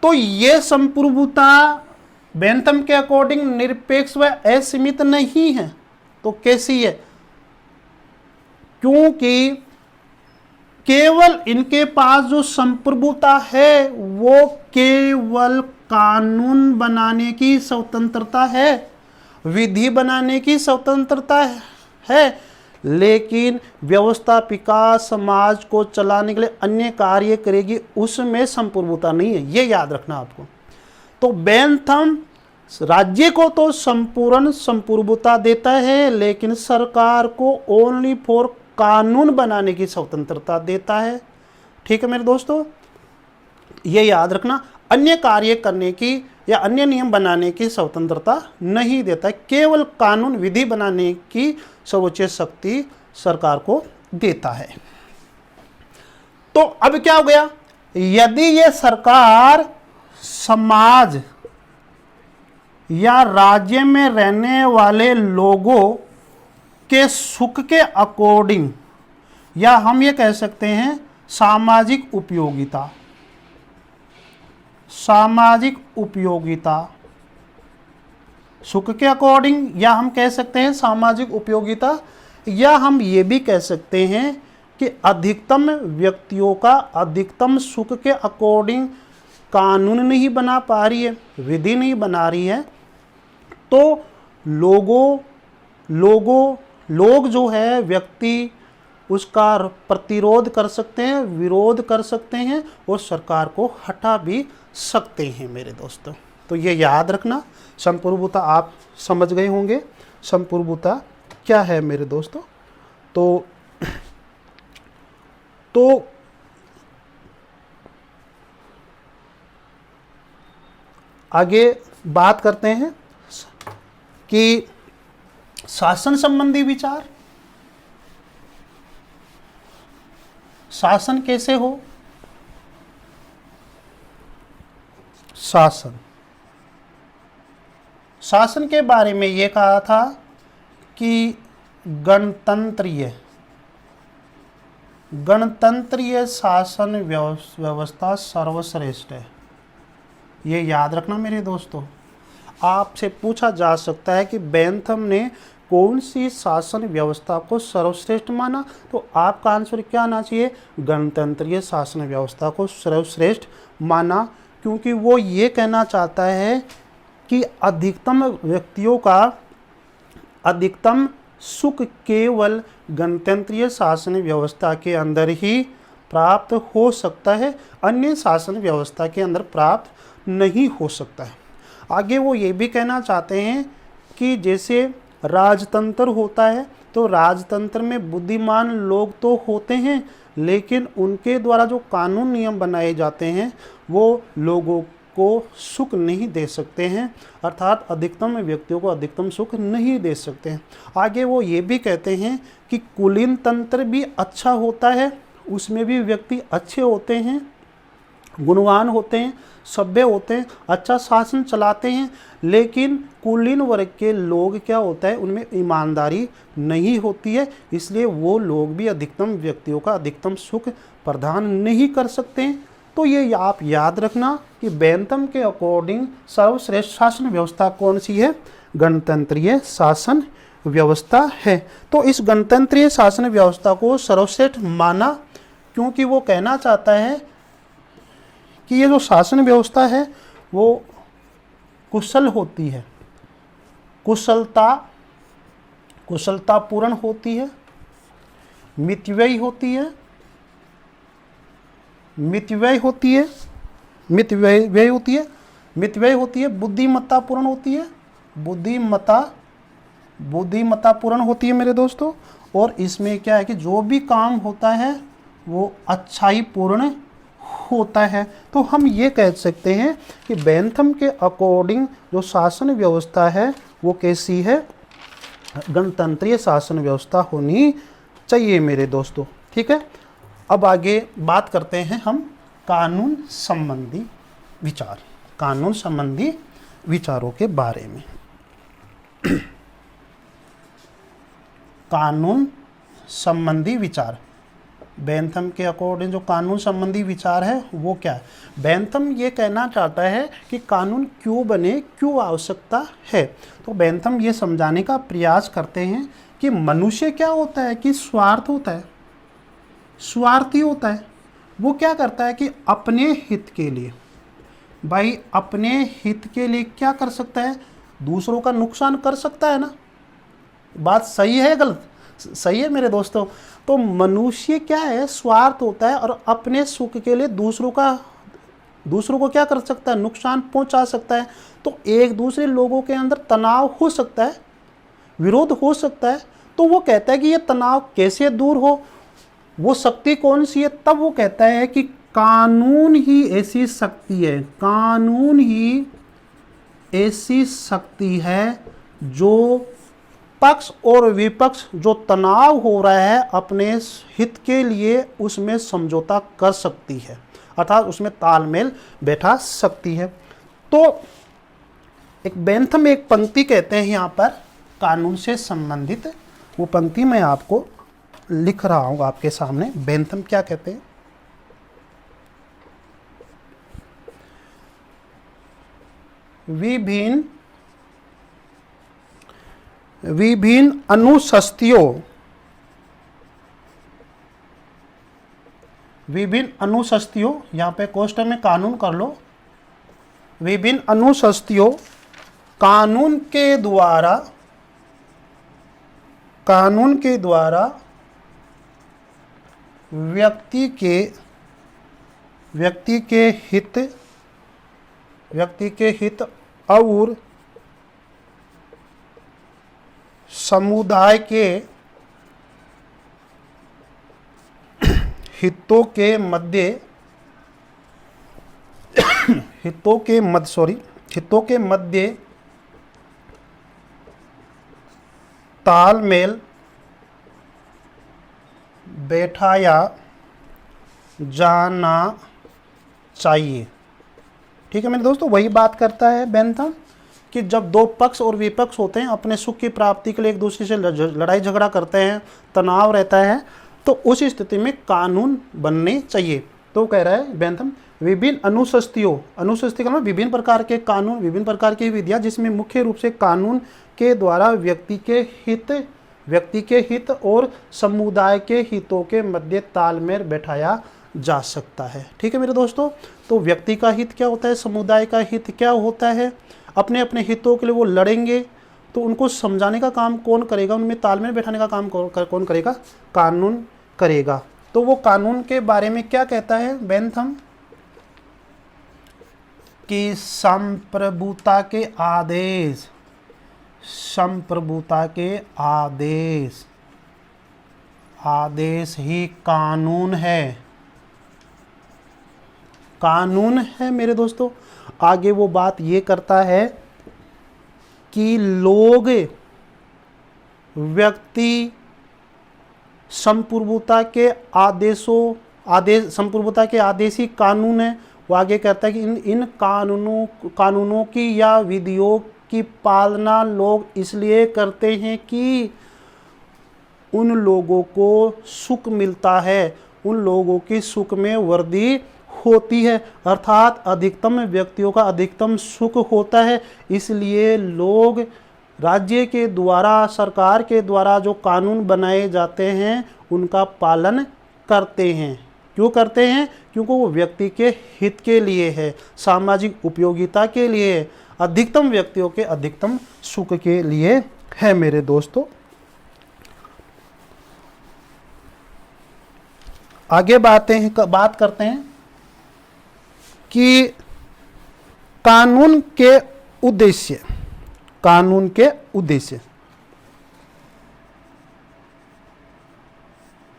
तो ये संप्रभुता बेंथम के अकॉर्डिंग निरपेक्ष व असीमित नहीं है। तो कैसी है? क्योंकि केवल इनके पास जो संप्रभुता है वो केवल कानून बनाने की स्वतंत्रता है, विधि बनाने की स्वतंत्रता है, लेकिन व्यवस्थापिका समाज को चलाने के लिए अन्य कार्य करेगी, उसमें संप्रभुता नहीं है। ये याद रखना आपको। तो बेंथम राज्य को तो संपूर्ण संप्रभुता देता है, लेकिन सरकार को ओनली फॉर कानून बनाने की स्वतंत्रता देता है। ठीक है मेरे दोस्तों, ये याद रखना, अन्य कार्य करने की या अन्य नियम बनाने की स्वतंत्रता नहीं देता है, केवल कानून विधि बनाने की सर्वोच्च शक्ति सरकार को देता है। तो अब क्या हो गया? यदि ये सरकार समाज या राज्य में रहने वाले लोगों के सुख के अकॉर्डिंग, या हम ये कह सकते हैं सामाजिक उपयोगिता, सामाजिक उपयोगिता, सुख के अकॉर्डिंग, या हम कह सकते हैं सामाजिक उपयोगिता, या हम ये भी कह सकते हैं कि अधिकतम व्यक्तियों का अधिकतम सुख के अकॉर्डिंग कानून नहीं बना पा रही है, विधि नहीं बना रही है, तो लोग जो है व्यक्ति उसका प्रतिरोध कर सकते हैं, विरोध कर सकते हैं और सरकार को हटा भी सकते हैं मेरे दोस्तों। तो ये याद रखना, संप्रभुता आप समझ गए होंगे संप्रभुता क्या है मेरे दोस्तों। तो आगे बात करते हैं कि शासन संबंधी विचार, शासन कैसे हो? शासन के बारे में ये कहा था कि गणतंत्रीय शासन व्यवस्था सर्वश्रेष्ठ है। ये याद रखना मेरे दोस्तों। आपसे पूछा जा सकता है कि बेंथम ने कौन सी शासन व्यवस्था को सर्वश्रेष्ठ माना, तो आपका आंसर क्या आना चाहिए? गणतंत्रीय शासन व्यवस्था को सर्वश्रेष्ठ माना, क्योंकि वो ये कहना चाहता है कि अधिकतम व्यक्तियों का अधिकतम सुख केवल गणतंत्रीय शासन व्यवस्था के अंदर ही प्राप्त हो सकता है, अन्य शासन व्यवस्था के अंदर प्राप्त नहीं हो सकता है। आगे वो ये भी कहना चाहते हैं कि जैसे राजतंत्र होता है, तो राजतंत्र में बुद्धिमान लोग तो होते हैं, लेकिन उनके द्वारा जो कानून नियम बनाए जाते हैं वो लोगों को सुख नहीं दे सकते हैं, अर्थात अधिकतम व्यक्तियों को अधिकतम सुख नहीं दे सकते हैं। आगे वो ये भी कहते हैं कि कुलीन तंत्र भी अच्छा होता है, उसमें भी व्यक्ति अच्छे होते हैं, गुणवान होते हैं, सभ्य होते हैं, अच्छा शासन चलाते हैं, लेकिन कुलीन वर्ग के लोग क्या होता है, उनमें ईमानदारी नहीं होती है, इसलिए वो लोग भी अधिकतम व्यक्तियों का अधिकतम सुख प्रदान नहीं कर सकते हैं। तो ये आप याद रखना कि बेंथम के अकॉर्डिंग सर्वश्रेष्ठ शासन व्यवस्था कौन सी है? गणतंत्रीय शासन व्यवस्था है। तो इस गणतंत्रीय शासन व्यवस्था को सर्वश्रेष्ठ माना क्योंकि वो कहना चाहता है कि ये जो शासन व्यवस्था है वो कुशल होती है, कुशलतापूर्ण होती है, मितव्ययी होती है, बुद्धिमत्तापूर्ण होती है, बुद्धिमत्तापूर्ण होती है मेरे दोस्तों। और इसमें क्या है कि जो भी काम होता है वो अच्छाई पूर्ण होता है। तो हम ये कह सकते हैं कि बेंथम के अकॉर्डिंग जो शासन व्यवस्था है वो कैसी है? गणतंत्रीय शासन व्यवस्था होनी चाहिए मेरे दोस्तों। ठीक है, अब आगे बात करते हैं हम कानून संबंधी विचारों के बारे में। कानून संबंधी विचार, बेंथम के अकॉर्डिंग जो कानून संबंधी विचार है वो क्या है? बेंथम ये कहना चाहता है कि कानून क्यों बने, क्यों आवश्यकता है। तो बेंथम ये समझाने का प्रयास करते हैं कि मनुष्य क्या होता है कि स्वार्थी होता है। वो क्या करता है कि अपने हित के लिए, भाई अपने हित के लिए क्या कर सकता है? दूसरों का नुकसान कर सकता है ना। बात सही है गलत? सही है मेरे दोस्तों। तो मनुष्य क्या है? स्वार्थ होता है और अपने सुख के लिए दूसरों को क्या कर सकता है? नुकसान पहुंचा सकता है। तो एक दूसरे लोगों के अंदर तनाव हो सकता है, विरोध हो सकता है। तो वो कहता है कि ये तनाव कैसे दूर हो, वो शक्ति कौन सी है? तब वो कहता है कि कानून ही ऐसी शक्ति है जो पक्ष और विपक्ष जो तनाव हो रहा है अपने हित के लिए उसमें समझौता कर सकती है, अर्थात उसमें तालमेल बैठा सकती है। तो एक बेंथम एक पंक्ति कहते हैं यहाँ पर कानून से संबंधित, वो पंक्ति मैं आपको लिख रहा हूँ आपके सामने। बेंथम क्या कहते हैं? विभिन्न अनुशस्तियों, यहाँ पे कोष्ठक में कानून कर लो। विभिन्न अनुशस्तियों कानून के द्वारा व्यक्ति के हित और समुदाय के हितों के मध्य तालमेल बैठाया जाना चाहिए। ठीक है मेरे दोस्तों, वही बात करता है बेंथम कि जब दो पक्ष और विपक्ष होते हैं अपने सुख की प्राप्ति के लिए एक दूसरे से लड़ाई झगड़ा करते हैं, तनाव रहता है, तो उस स्थिति में कानून बनने चाहिए। तो कह रहा है बेंथम विभिन्न अनुशस्ति का मतलब विभिन्न प्रकार के कानून, विभिन्न प्रकार की विधियाँ जिसमें मुख्य रूप से कानून के द्वारा व्यक्ति के हित और समुदाय के हितों के मध्य तालमेल बैठाया जा सकता है। ठीक है मेरे दोस्तों, तो व्यक्ति का हित क्या होता है, समुदाय का हित क्या होता है, अपने अपने हितों के लिए वो लड़ेंगे, तो उनको समझाने का काम कौन करेगा, उनमें तालमेल बैठाने का काम कौन करेगा? कानून करेगा। तो वो कानून के बारे में क्या कहता है बेंथम कि संप्रभुता के आदेश ही कानून है मेरे दोस्तों। आगे वो बात ये करता है कि लोग व्यक्ति संप्रभुता के आदेश ही कानून है। वो आगे कहता है कि इन कानूनों की या विधियों की पालना लोग इसलिए करते हैं कि उन लोगों को सुख मिलता है, उन लोगों की सुख में वृद्धि होती है, अर्थात अधिकतम व्यक्तियों का अधिकतम सुख होता है। इसलिए लोग राज्य के द्वारा, सरकार के द्वारा जो कानून बनाए जाते हैं उनका पालन करते हैं। क्यों करते हैं? क्योंकि वो व्यक्ति के हित के लिए है, सामाजिक उपयोगिता के लिए है, अधिकतम व्यक्तियों के अधिकतम सुख के लिए है मेरे दोस्तों। आगे बात करते हैं कि कानून के उद्देश्य। कानून के उद्देश्य,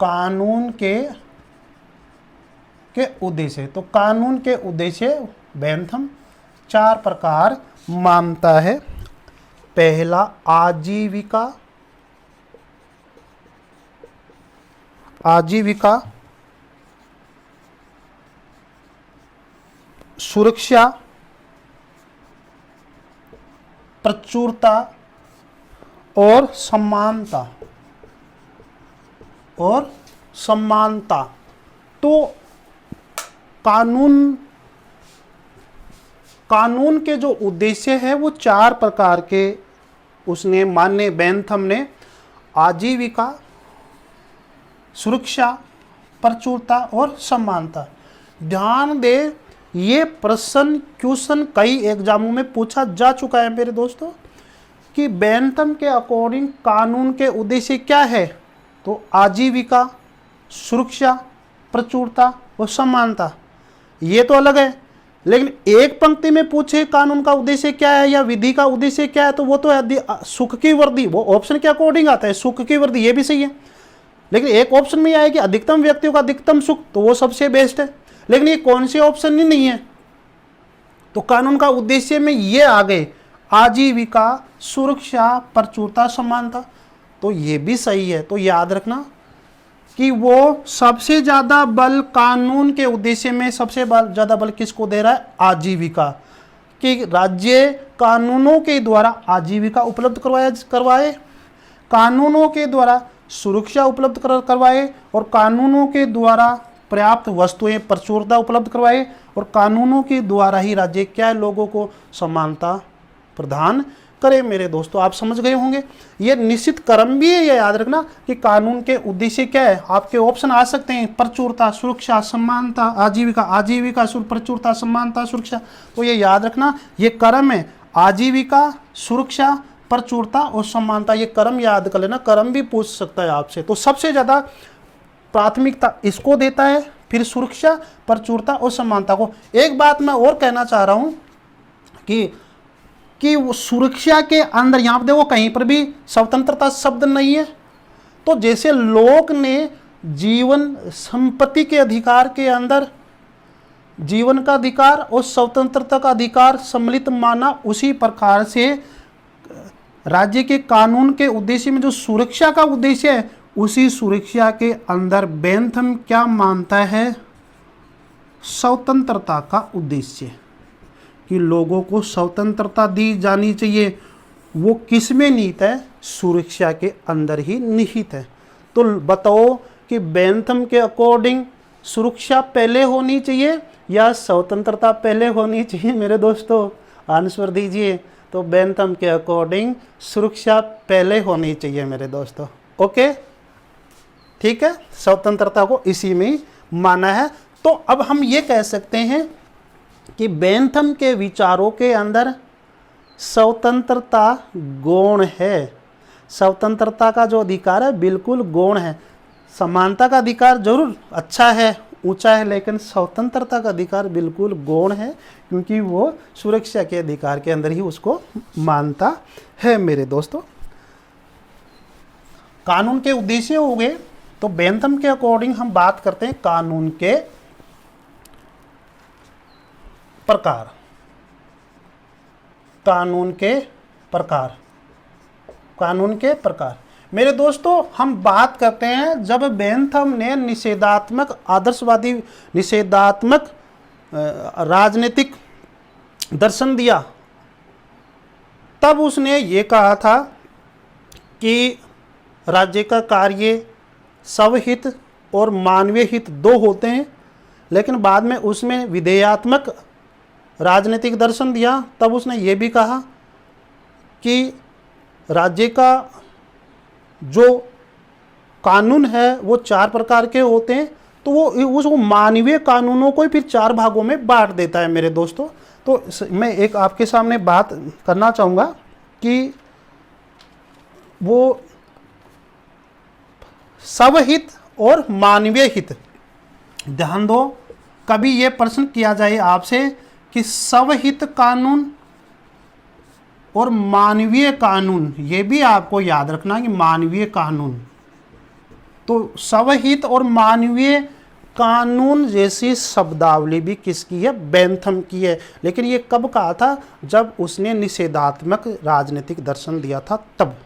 कानून के उद्देश्य। तो कानून के उद्देश्य बेंथम 4 प्रकार मानता है। पहला आजीविका, आजीविका, सुरक्षा, प्रचुरता और समानता, और समानता। तो कानून के जो उद्देश्य है वो 4 प्रकार के उसने माने बेंथम ने। आजीविका, सुरक्षा, प्रचुरता और समानता। ध्यान दे, ये प्रश्न क्वेश्चन कई एग्जामों में पूछा जा चुका है मेरे दोस्तों कि बेंथम के अकॉर्डिंग कानून के उद्देश्य क्या है। तो आजीविका, सुरक्षा, प्रचुरता और समानता, ये तो अलग है। लेकिन एक पंक्ति में पूछे कानून का उद्देश्य क्या है या विधि का उद्देश्य क्या है, तो वो तो है सुख की वृद्धि, वो ऑप्शन के अकॉर्डिंग आता है, सुख की वृद्धि, ये भी सही है। लेकिन एक ऑप्शन में आए कि अधिकतम व्यक्तियों का अधिकतम सुख, तो वो सबसे बेस्ट है। लेकिन ये कौन से ऑप्शन ही नहीं है। तो कानून का उद्देश्य में ये आ गए आजीविका, सुरक्षा, प्रचुरता, समानता, तो ये भी सही है। तो याद रखना कि वो सबसे ज्यादा बल कानून के उद्देश्य में सबसे ज्यादा बल किसको दे रहा है? आजीविका, कि राज्य कानूनों के द्वारा आजीविका उपलब्ध करवाए, कानूनों के द्वारा सुरक्षा उपलब्ध करवाए, और कानूनों के द्वारा पर्याप्त वस्तुएं, प्रचुरता उपलब्ध करवाए, और कानूनों के द्वारा ही राज्य क्या है? लोगों को समानता प्रदान करे। मेरे दोस्तों, आप समझ गए होंगे। ये निश्चित क्रम भी है, ये याद रखना कि कानून के उद्देश्य क्या है। आपके ऑप्शन आ सकते हैं प्रचुरता, सुरक्षा, समानता, आजीविका, आजीविका, प्रचुरता, समानता, सुरक्षा। तो ये याद रखना, ये क्रम है, आजीविका, सुरक्षा, प्रचुरता और समानता। ये क्रम याद कर लेना, क्रम भी पूछ सकता है आपसे। तो सबसे ज्यादा प्राथमिकता इसको देता है, फिर सुरक्षा, प्रचुरता और समानता को। एक बात मैं और कहना चाह रहा हूं कि वो सुरक्षा के अंदर यहां पर देखो कहीं पर भी स्वतंत्रता शब्द नहीं है। तो जैसे लोक ने जीवन संपत्ति के अधिकार के अंदर जीवन का अधिकार और स्वतंत्रता का अधिकार सम्मिलित माना, उसी प्रकार से राज्य के कानून के उद्देश्य में जो सुरक्षा का उद्देश्य है, उसी सुरक्षा के अंदर बेंथम क्या मानता है? स्वतंत्रता का उद्देश्य, कि लोगों को स्वतंत्रता दी जानी चाहिए। वो किस में निहित है? सुरक्षा के अंदर ही निहित है। तो बताओ कि बेंथम के अकॉर्डिंग सुरक्षा पहले होनी चाहिए या स्वतंत्रता पहले होनी चाहिए? मेरे दोस्तों आंसर दीजिए। तो बेंथम के अकॉर्डिंग सुरक्षा पहले होनी चाहिए मेरे दोस्तों। ओके, ठीक है, स्वतंत्रता को इसी में माना है। तो अब हम ये कह सकते हैं कि बेंथम के विचारों के अंदर स्वतंत्रता गौण है। स्वतंत्रता का जो अधिकार है बिल्कुल गौण है। समानता का अधिकार जरूर अच्छा है, ऊंचा है, लेकिन स्वतंत्रता का अधिकार बिल्कुल गौण है, क्योंकि वो सुरक्षा के अधिकार के अंदर ही उसको मानता है मेरे दोस्तों। कानून के उद्देश्य हो गए। तो बेंथम के अकॉर्डिंग हम बात करते हैं कानून के प्रकार। कानून के प्रकार, कानून के प्रकार मेरे दोस्तों, हम बात करते हैं जब बेंथम ने निषेधात्मक, आदर्शवादी निषेधात्मक राजनीतिक दर्शन दिया, तब उसने ये कहा था कि राज्य का कार्य स्वहित और मानवीय हित दो होते हैं। लेकिन बाद में उसमें विधेयात्मक राजनीतिक दर्शन दिया, तब उसने ये भी कहा कि राज्य का जो कानून है वो 4 प्रकार के होते हैं, तो वो मानवीय कानूनों को ही फिर 4 भागों में बांट देता है मेरे दोस्तों। तो मैं एक आपके सामने बात करना चाहूँगा कि वो स्वहित और मानवीय हित, ध्यान दो, कभी ये प्रश्न किया जाए आपसे कि स्वहित कानून और मानवीय कानून, ये भी आपको याद रखना कि मानवीय कानून, तो स्वहित और मानवीय कानून जैसी शब्दावली भी किसकी है? बेंथम की है। लेकिन ये कब कहा था? जब उसने निषेधात्मक राजनीतिक दर्शन दिया था तब।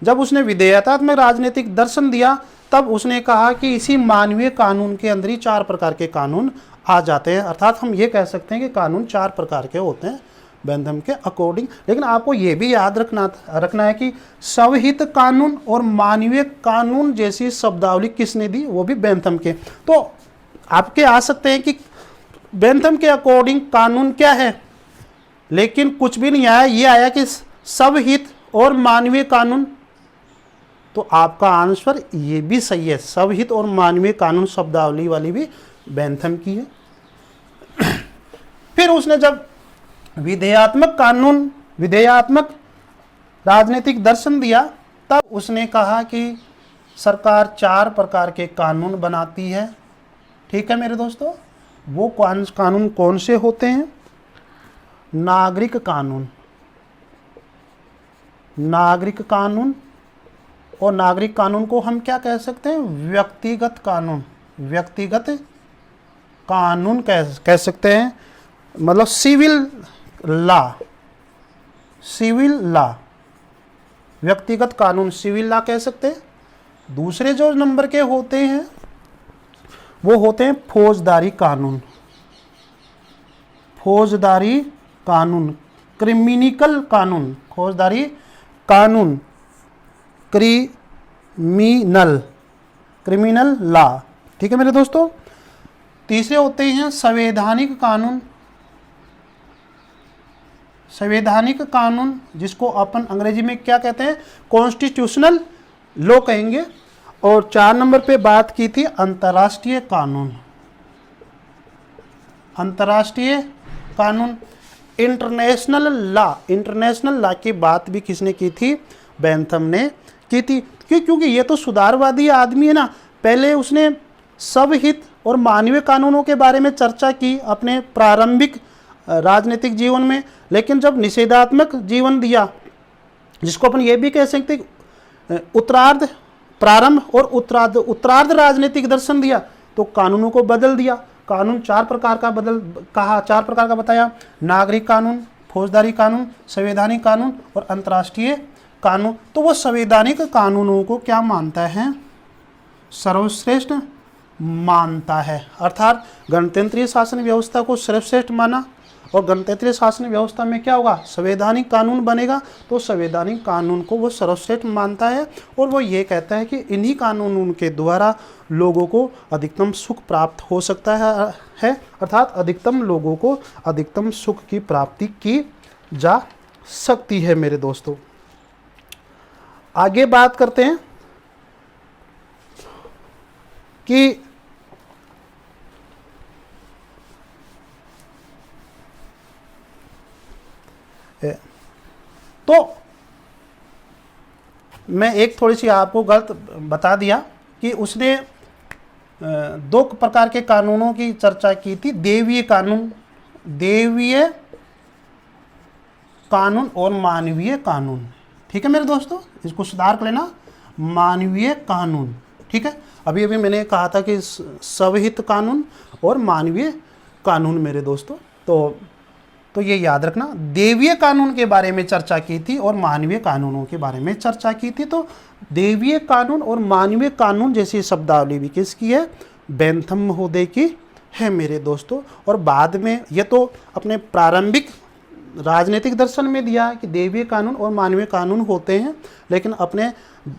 जब उसने विधेयतात्मक राजनीतिक दर्शन दिया तब उसने कहा कि इसी मानवीय कानून के अंदर ही 4 प्रकार के कानून आ जाते हैं। अर्थात हम ये कह सकते हैं कि कानून 4 प्रकार के होते हैं बेंथम के अकॉर्डिंग। लेकिन आपको ये भी याद रखना है कि स्वहित कानून और मानवीय कानून जैसी शब्दावली किसने दी? वो भी बेंथम के। तो आपके आ सकते हैं कि बेंथम के अकॉर्डिंग कानून क्या है, लेकिन कुछ भी नहीं आया, ये आया कि स्वहित और मानवीय कानून। तो आपका आंसर ये भी सही है, स्वहित और मानवीय कानून शब्दावली वाली भी बेंथम की है। फिर उसने जब विधेयात्मक राजनीतिक दर्शन दिया तब उसने कहा कि सरकार 4 प्रकार के कानून बनाती है। ठीक है मेरे दोस्तों, वो कानून कौन से होते हैं? नागरिक कानून, और नागरिक कानून को हम क्या कह सकते हैं? व्यक्तिगत कानून कह सकते हैं, मतलब सिविल लॉ, व्यक्तिगत कानून सिविल लॉ कह सकते हैं। दूसरे जो नंबर के होते हैं वो होते हैं फौजदारी कानून, क्रिमिनल कानून, फौजदारी कानून, क्रिमिनल लॉ। ठीक है मेरे दोस्तों। तीसरे होते हैं संवैधानिक कानून, जिसको अपन अंग्रेजी में क्या कहते हैं? कॉन्स्टिट्यूशनल लॉ कहेंगे। और 4 नंबर पे बात की थी अंतर्राष्ट्रीय कानून, इंटरनेशनल लॉ की बात भी किसने की थी? बेंथम ने की थी। क्योंकि ये तो सुधारवादी आदमी है ना। पहले उसने स्वहित और मानवीय कानूनों के बारे में चर्चा की अपने प्रारंभिक राजनीतिक जीवन में, लेकिन जब निषेधात्मक जीवन दिया, जिसको अपन ये भी कह सकते प्रारंभ और उत्तरार्ध राजनीतिक दर्शन दिया, तो कानूनों को बदल दिया। कानून 4 प्रकार का 4 प्रकार का बताया: नागरिक कानून, फौजदारी कानून, संवैधानिक कानून और अंतर्राष्ट्रीय कानून। तो वो संवैधानिक कानूनों को क्या मानता है? सर्वश्रेष्ठ मानता है। अर्थात गणतंत्रीय शासन व्यवस्था को सर्वश्रेष्ठ माना, और गणतंत्रीय शासन व्यवस्था में क्या होगा? संवैधानिक कानून बनेगा। तो संवैधानिक कानून को वो सर्वश्रेष्ठ मानता है, और वो ये कहता है कि इन्हीं कानूनों के द्वारा लोगों को अधिकतम सुख प्राप्त हो सकता है, अर्थात अधिकतम लोगों को अधिकतम सुख की प्राप्ति की जा सकती है। मेरे दोस्तों, आगे बात करते हैं कि तो मैं एक थोड़ी सी आपको गलत बता दिया कि उसने 2 प्रकार के कानूनों की चर्चा की थी, देवीय कानून और मानवीय कानून। ठीक है मेरे दोस्तों, इसको सुधार कर लेना, मानवीय कानून। ठीक है, अभी मैंने कहा था कि स्वहित कानून और मानवीय कानून मेरे दोस्तों, तो ये याद रखना। देवीय कानून के बारे में चर्चा की थी और मानवीय कानूनों के बारे में चर्चा की थी। तो देवीय कानून और मानवीय कानून जैसी शब्दावली भी किसकी है? बेंथम महोदय की है मेरे दोस्तों। और बाद में ये तो अपने प्रारंभिक राजनीतिक दर्शन में दिया कि देवीय कानून और मानवीय कानून होते हैं, लेकिन अपने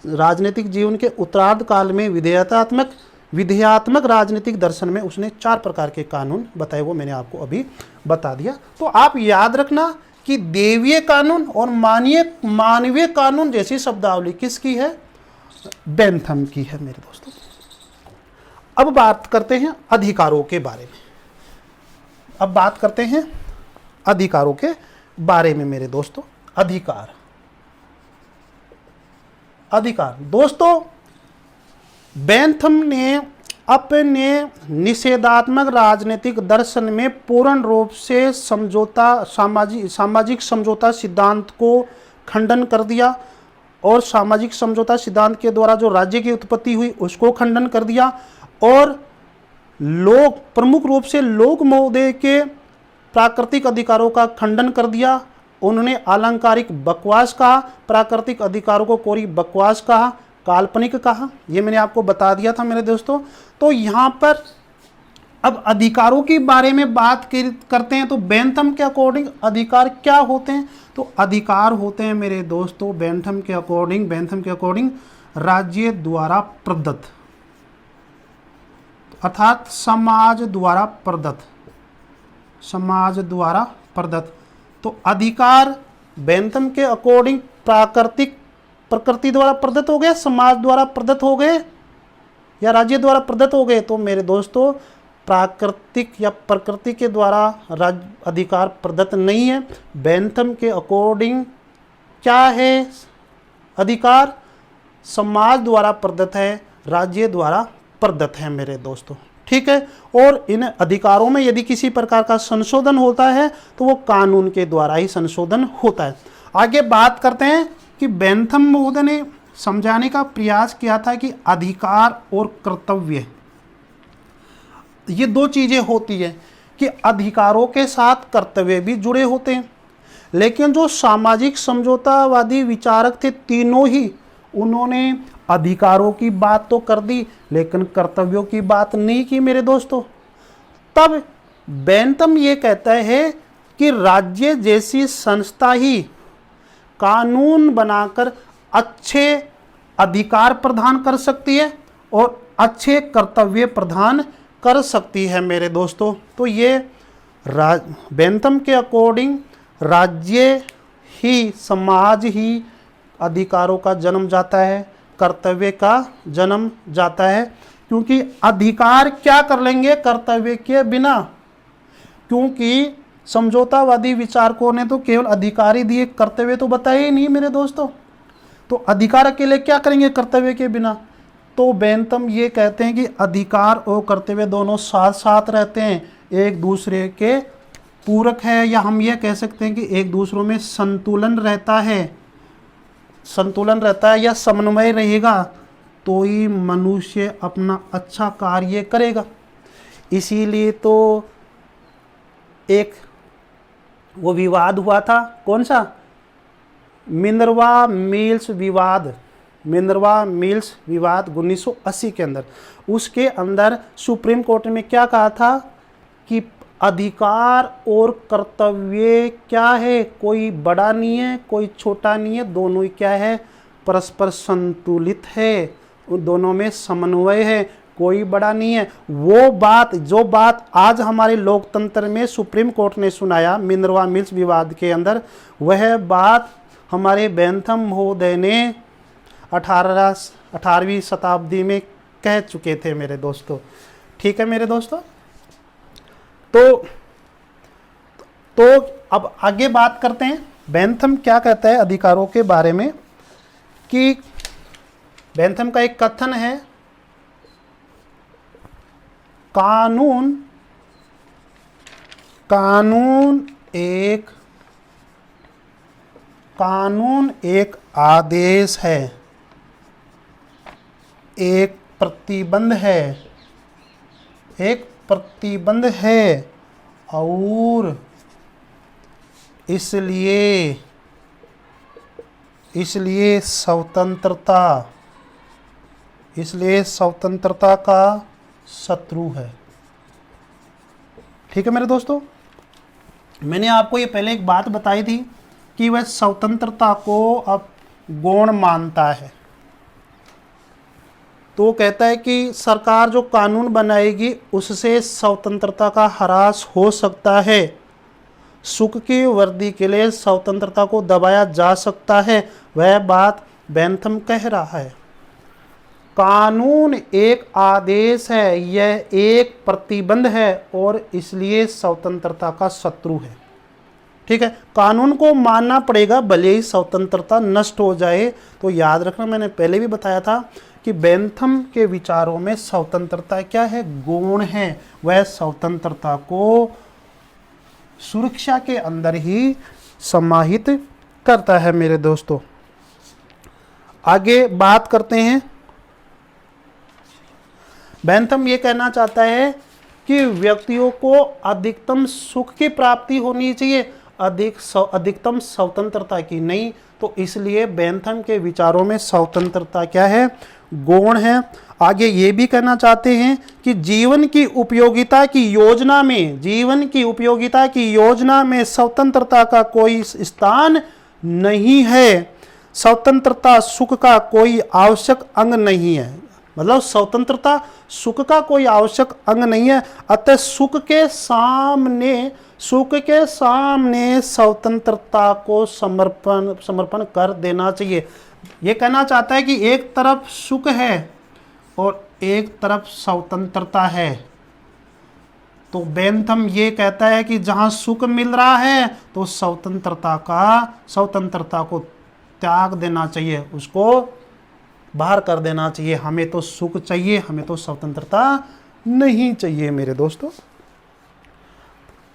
राजनीतिक जीवन के उत्तरार्ध काल में विधेयतात्मक विधेयात्मक राजनीतिक दर्शन में उसने 4 प्रकार के कानून बताए, वो मैंने आपको अभी बता दिया। तो आप याद रखना कि देवीय कानून और मानवीय कानून जैसी शब्दावली किसकी है? बेंथम की है मेरे दोस्तों। अब बात करते हैं अधिकारों के बारे में। अब बात करते हैं अधिकारों के बारे में मेरे दोस्तों। अधिकार दोस्तों, बेंथम ने अपने निषेधात्मक राजनीतिक दर्शन में पूर्ण रूप से सामाजिक समझौता सिद्धांत को खंडन कर दिया और सामाजिक समझौता सिद्धांत के द्वारा जो राज्य की उत्पत्ति हुई उसको खंडन कर दिया और प्रमुख रूप से लोक महोदय के प्राकृतिक अधिकारों का खंडन कर दिया। उन्होंने अलंकारिक बकवास कहा, प्राकृतिक अधिकारों को कोरी बकवास कहा, काल्पनिक कहा। ये मैंने आपको बता दिया था मेरे दोस्तों। तो यहाँ पर अब अधिकारों के बारे में बात करते हैं तो बेंथम के अकॉर्डिंग अधिकार क्या होते हैं? तो अधिकार होते हैं मेरे दोस्तों बेंथम के अकॉर्डिंग राज्य द्वारा प्रदत्त, अर्थात समाज द्वारा प्रदत्त। तो अधिकार बेंथम के अकॉर्डिंग प्रकृति द्वारा प्रदत्त हो गए, समाज द्वारा प्रदत्त हो गए या राज्य द्वारा प्रदत्त हो गए। तो मेरे दोस्तों प्राकृतिक या प्रकृति के द्वारा अधिकार प्रदत्त नहीं है। बेंथम के अकॉर्डिंग क्या है? अधिकार समाज द्वारा प्रदत्त है, राज्य द्वारा प्रदत्त है मेरे दोस्तों। ठीक है। और इन अधिकारों में यदि किसी प्रकार का संशोधन होता है तो वो कानून के द्वारा ही संशोधन होता है। आगे बात करते हैं कि बेंथम महोदय ने समझाने का प्रयास किया था कि अधिकार और कर्तव्य ये 2 चीजें होती है कि अधिकारों के साथ कर्तव्य भी जुड़े होते हैं। लेकिन जो सामाजिक समझौतावादी विचारक थे तीनों ही, उन्होंने अधिकारों की बात तो कर दी लेकिन कर्तव्यों की बात नहीं की मेरे दोस्तों। तब बेंथम ये कहता है कि राज्य जैसी संस्था ही कानून बनाकर अच्छे अधिकार प्रदान कर सकती है और अच्छे कर्तव्य प्रदान कर सकती है मेरे दोस्तों। तो ये बेंथम के अकॉर्डिंग राज्य ही, समाज ही अधिकारों का जन्म जाता है, कर्तव्य का जन्म जाता है। क्योंकि अधिकार क्या कर लेंगे कर्तव्य के बिना? क्योंकि समझौतावादी विचारकों ने तो केवल अधिकार ही दिए, कर्तव्य तो बताए ही नहीं मेरे दोस्तों। तो अधिकार अकेले क्या करेंगे कर्तव्य के बिना? तो बेंथम ये कहते हैं कि अधिकार और कर्तव्य दोनों साथ साथ रहते हैं, एक दूसरे के पूरक है, या हम ये कह सकते हैं कि एक दूसरों में संतुलन रहता है या समन्वय रहेगा तो ही मनुष्य अपना अच्छा कार्य करेगा। इसीलिए तो एक वो विवाद हुआ था, कौन सा? मिनर्वा मिल्स विवाद 1980 के अंदर। उसके अंदर सुप्रीम कोर्ट में क्या कहा था कि अधिकार और कर्तव्य क्या है? कोई बड़ा नहीं है, कोई छोटा नहीं है, दोनों ही क्या है? परस्पर संतुलित है, उन दोनों में समन्वय है, कोई बड़ा नहीं है। जो बात आज हमारे लोकतंत्र में सुप्रीम कोर्ट ने सुनाया मिनर्वा मिल्स विवाद के अंदर, वह बात हमारे बेंथम महोदय ने 18वीं शताब्दी में कह चुके थे मेरे दोस्तों। ठीक है मेरे दोस्तों। तो अब आगे बात करते हैं बेंथम क्या कहता है अधिकारों के बारे में। कि बेंथम का एक कथन है, कानून एक आदेश है, एक प्रतिबंध है और इसलिए स्वतंत्रता का शत्रु है। ठीक है मेरे दोस्तों। मैंने आपको ये पहले एक बात बताई थी कि वह स्वतंत्रता को अब गौण मानता है। तो कहता है कि सरकार जो कानून बनाएगी उससे स्वतंत्रता का ह्रास हो सकता है, सुख की वृद्धि के लिए स्वतंत्रता को दबाया जा सकता है। वह बात बेंथम कह रहा है। कानून एक आदेश है, यह एक प्रतिबंध है और इसलिए स्वतंत्रता का शत्रु है। ठीक है, कानून को मानना पड़ेगा भले ही स्वतंत्रता नष्ट हो जाए। तो याद रखना, मैंने पहले भी बताया था कि बेंथम के विचारों में स्वतंत्रता क्या है, गुण है। वह स्वतंत्रता को सुरक्षा के अंदर ही समाहित करता है। मेरे दोस्तों, आगे बात करते हैं। बेंथम ये कहना चाहता है कि व्यक्तियों को अधिकतम सुख की प्राप्ति होनी चाहिए, अधिकतम स्वतंत्रता की नहीं। तो इसलिए बेंथम के विचारों में स्वतंत्रता क्या है, गौण है। आगे ये भी कहना चाहते हैं कि जीवन की उपयोगिता की योजना में स्वतंत्रता का कोई स्थान नहीं है। स्वतंत्रता सुख का कोई आवश्यक अंग नहीं है, मतलब स्वतंत्रता सुख का कोई आवश्यक अंग नहीं है। अतः सुख के सामने स्वतंत्रता को समर्पण कर देना चाहिए। ये कहना चाहता है कि एक तरफ सुख है और एक तरफ स्वतंत्रता है। तो बेंथम ये कहता है कि जहां सुख मिल रहा है तो स्वतंत्रता को त्याग देना चाहिए, उसको बाहर कर देना चाहिए। हमें तो सुख चाहिए, हमें तो स्वतंत्रता नहीं चाहिए। मेरे दोस्तों,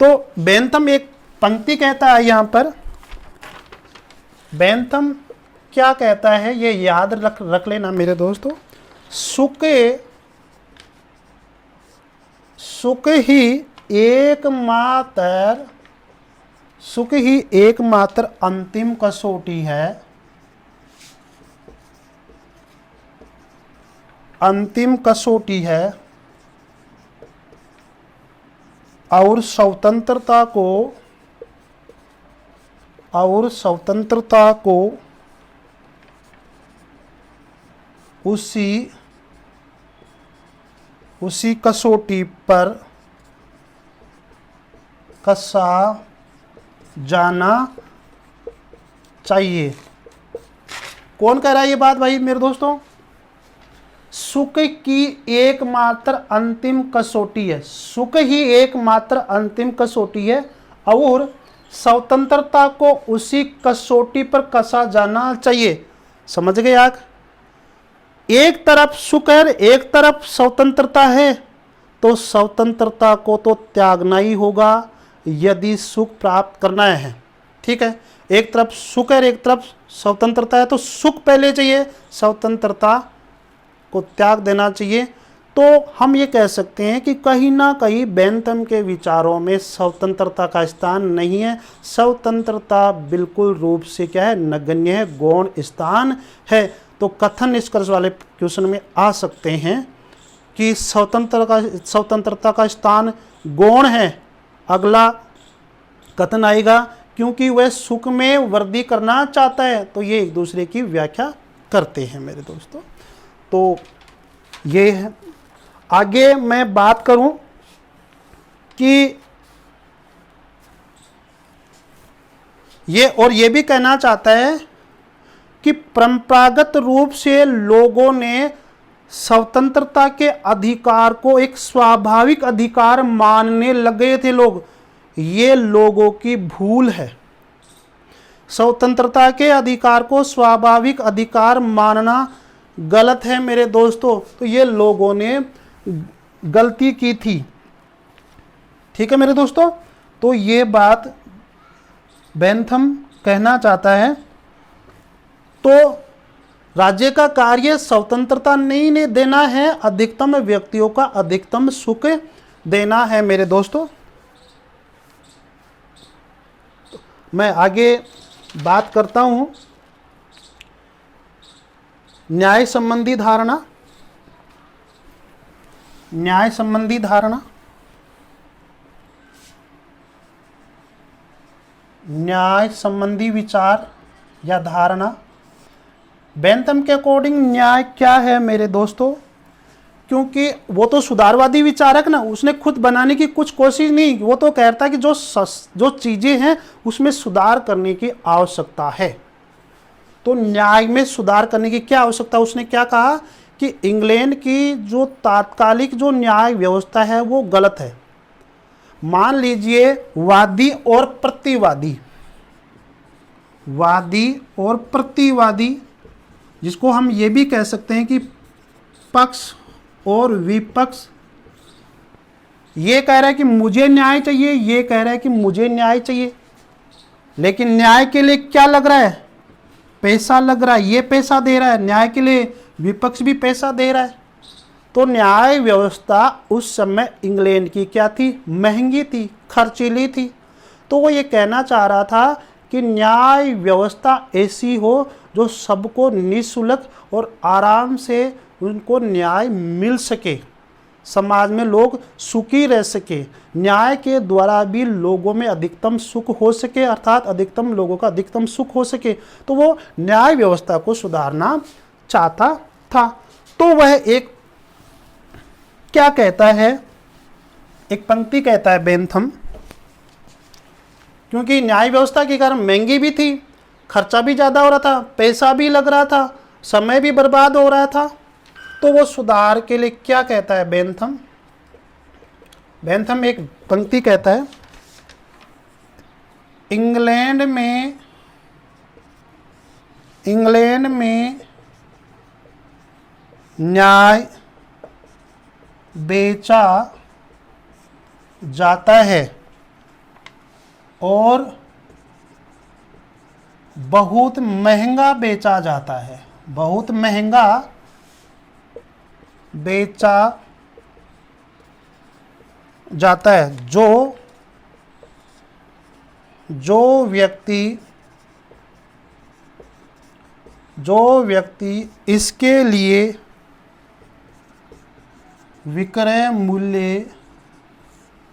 तो बेंथम एक पंक्ति कहता है यहां पर। बेंथम क्या कहता है ये याद रख लेना मेरे दोस्तों। सुख ही एकमात्र अंतिम कसौटी है, और स्वतंत्रता को उसी कसौटी पर कसा जाना चाहिए। कौन कह रहा है ये बात भाई मेरे दोस्तों? सुख की एकमात्र अंतिम कसौटी है, सुख ही एकमात्र अंतिम कसौटी है और स्वतंत्रता को उसी कसौटी पर कसा जाना चाहिए। समझ गए आप? एक तरफ सुख है, एक तरफ स्वतंत्रता है, तो स्वतंत्रता को तो त्यागना ही होगा यदि सुख प्राप्त करना है। ठीक है, एक तरफ सुख है, एक तरफ स्वतंत्रता है, तो सुख पहले चाहिए, स्वतंत्रता को त्याग देना चाहिए। तो हम ये कह सकते हैं कि कहीं ना कहीं बेंथम के विचारों में स्वतंत्रता का स्थान नहीं है। स्वतंत्रता बिल्कुल रूप से क्या है, नगण्य है, गौण स्थान है। तो कथन निष्कर्ष वाले क्वेश्चन में आ सकते हैं कि स्वतंत्रता का स्थान गौण है। अगला कथन आएगा क्योंकि वह सुख में वृद्धि करना चाहता है। तो ये एक दूसरे की व्याख्या करते हैं मेरे दोस्तों। तो ये है। आगे मैं बात करूं कि ये भी कहना चाहता है कि परंपरागत रूप से लोगों ने स्वतंत्रता के अधिकार को एक स्वाभाविक अधिकार मानने लगे थे लोग। ये लोगों की भूल है। स्वतंत्रता के अधिकार को स्वाभाविक अधिकार मानना गलत है मेरे दोस्तों। तो ये लोगों ने गलती की थी। ठीक है मेरे दोस्तों, तो ये बात बेंथम कहना चाहता है। तो राज्य का कार्य स्वतंत्रता नहीं देना है, अधिकतम व्यक्तियों का अधिकतम सुख देना है मेरे दोस्तों। मैं आगे बात करता हूं न्याय संबंधी धारणा। न्याय संबंधी धारणा, न्याय संबंधी विचार या धारणा। बेंथम के अकॉर्डिंग न्याय क्या है मेरे दोस्तों? क्योंकि वो तो सुधारवादी विचारक ना, उसने खुद बनाने की कुछ कोशिश नहीं, वो तो कहता कि जो चीज़ें हैं उसमें सुधार करने की आवश्यकता है। तो न्याय में सुधार करने की क्या आवश्यकता, उसने क्या कहा कि इंग्लैंड की जो तात्कालिक जो न्याय व्यवस्था है वो गलत है। मान लीजिए वादी और प्रतिवादी, वादी और प्रतिवादी, जिसको हम ये भी कह सकते हैं कि पक्ष और विपक्ष, ये कह रहा है कि मुझे न्याय चाहिए, ये कह रहा है कि मुझे न्याय चाहिए, लेकिन न्याय के लिए क्या लग रहा है, पैसा लग रहा है, ये पैसा दे रहा है, न्याय के लिए विपक्ष भी पैसा दे रहा है। तो न्याय व्यवस्था उस समय इंग्लैंड की क्या थी, महंगी थी, खर्चीली थी। तो वो ये कहना चाह रहा था कि न्याय व्यवस्था ऐसी हो जो सबको निःशुल्क और आराम से उनको न्याय मिल सके, समाज में लोग सुखी रह सके, न्याय के द्वारा भी लोगों में अधिकतम सुख हो सके, अर्थात अधिकतम लोगों का अधिकतम सुख हो सके। तो वो न्याय व्यवस्था को सुधारना चाहता था। तो वह एक क्या कहता है, एक पंक्ति कहता है बेंथम, क्योंकि न्याय व्यवस्था के कारण महंगी भी थी, खर्चा भी ज़्यादा हो रहा था, पैसा भी लग रहा था, समय भी बर्बाद हो रहा था। तो वो सुधार के लिए क्या कहता है बेंथम, बेंथम एक पंक्ति कहता है, इंग्लैंड में न्याय बेचा जाता है और बहुत महंगा बेचा जाता है, बहुत महंगा बेचा जाता है। जो व्यक्ति इसके लिए विक्रय मूल्य को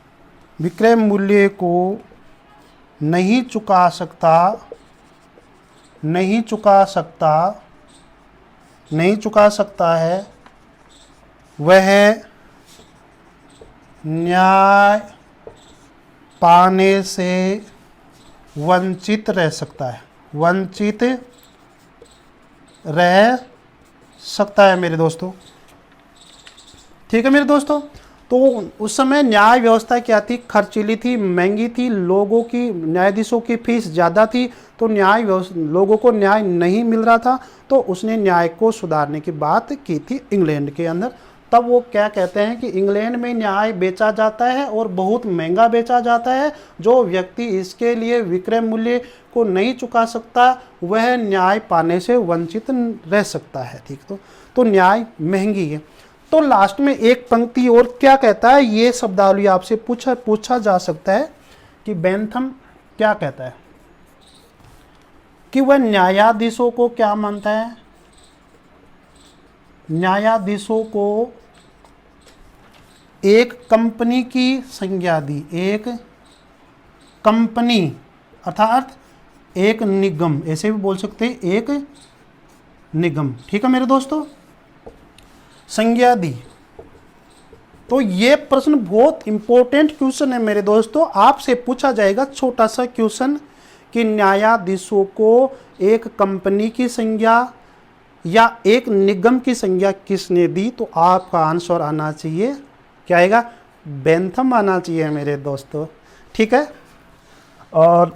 नहीं चुका सकता है, वह न्याय पाने से वंचित रह सकता है मेरे दोस्तों। ठीक है मेरे दोस्तों, तो उस समय न्याय व्यवस्था क्या थी, खर्चीली थी, महंगी थी, लोगों की, न्यायाधीशों की फीस ज़्यादा थी, तो लोगों को न्याय नहीं मिल रहा था। तो उसने न्याय को सुधारने की बात की थी इंग्लैंड के अंदर। तब वो क्या कहते हैं कि इंग्लैंड में न्याय बेचा जाता है और बहुत महंगा बेचा जाता है, जो व्यक्ति इसके लिए विक्रय मूल्य को नहीं चुका सकता वह न्याय पाने से वंचित रह सकता है। ठीक, तो न्याय महंगी है। तो लास्ट में एक पंक्ति और क्या कहता है, ये शब्दावली आपसे पूछा जा सकता है कि बेंथम क्या कहता है कि वह न्यायाधीशों को क्या मानता है, न्यायाधीशों को एक कंपनी की संज्ञा दी, एक कंपनी अर्थात एक निगम, ऐसे भी बोल सकते हैं एक निगम। ठीक है मेरे दोस्तों, संज्ञा दी। तो ये प्रश्न बहुत इंपॉर्टेंट क्वेश्चन है मेरे दोस्तों, आपसे पूछा जाएगा छोटा सा क्वेश्चन कि न्यायाधीशों को एक कंपनी की संज्ञा या एक निगम की संज्ञा किसने दी, तो आपका आंसर आना चाहिए, क्या आएगा, बेंथम आना चाहिए मेरे दोस्तों। ठीक है, और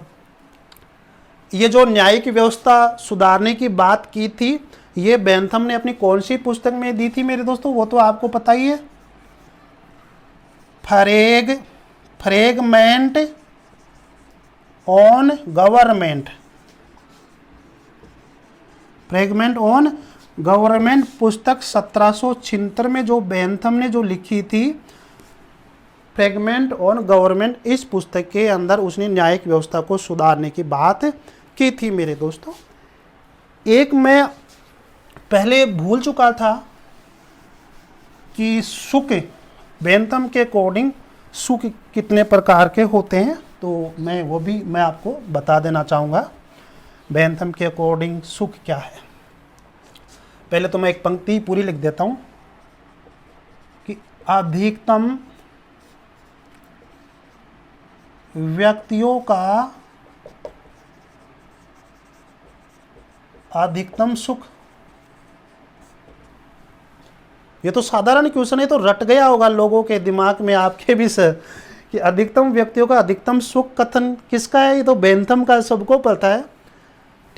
ये जो न्यायिक व्यवस्था सुधारने की बात की थी, ये बेंथम ने अपनी कौन सी पुस्तक में दी थी मेरे दोस्तों, वो तो आपको पता ही है, fragment on government, fragment on government पुस्तक 1776 में जो बेंथम ने जो लिखी थी, फ्रेगमेंट ऑन गवर्नमेंट, इस पुस्तक के अंदर उसने न्यायिक व्यवस्था को सुधारने की बात की थी मेरे दोस्तों। एक मैं पहले भूल चुका था कि सुख, बेंथम के अकॉर्डिंग सुख कितने प्रकार के होते हैं, तो मैं आपको बता देना चाहूँगा बेंथम के अकॉर्डिंग सुख क्या है। पहले तो मैं एक पंक्ति पूरी लिख देता हूँ। अधिकतम व्यक्तियों का अधिकतम सुख। ये तो साधारण क्वेश्चन है, तो रट गया होगा लोगों के दिमाग में, आपके भी सर, कि अधिकतम व्यक्तियों का अधिकतम सुख कथन किसका है। ये तो बेंथम का सबको पता है,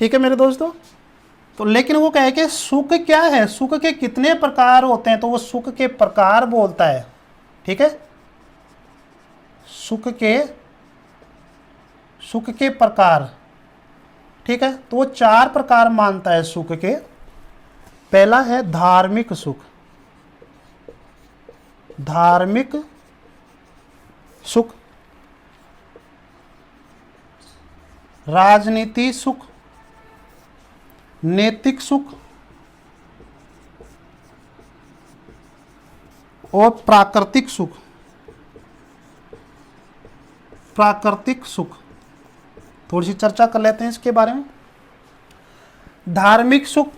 ठीक है मेरे दोस्तों। तो लेकिन वो कहे कि सुख क्या है, सुख के कितने प्रकार होते हैं, तो वो सुख के प्रकार बोलता है, ठीक है। सुख के प्रकार, ठीक है। तो वो 4 प्रकार मानता है सुख के। पहला है धार्मिक सुख, धार्मिक सुख, राजनीति सुख, नैतिक सुख और प्राकृतिक सुख। प्राकृतिक सुख थोड़ी सी चर्चा कर लेते हैं इसके बारे में। धार्मिक सुख,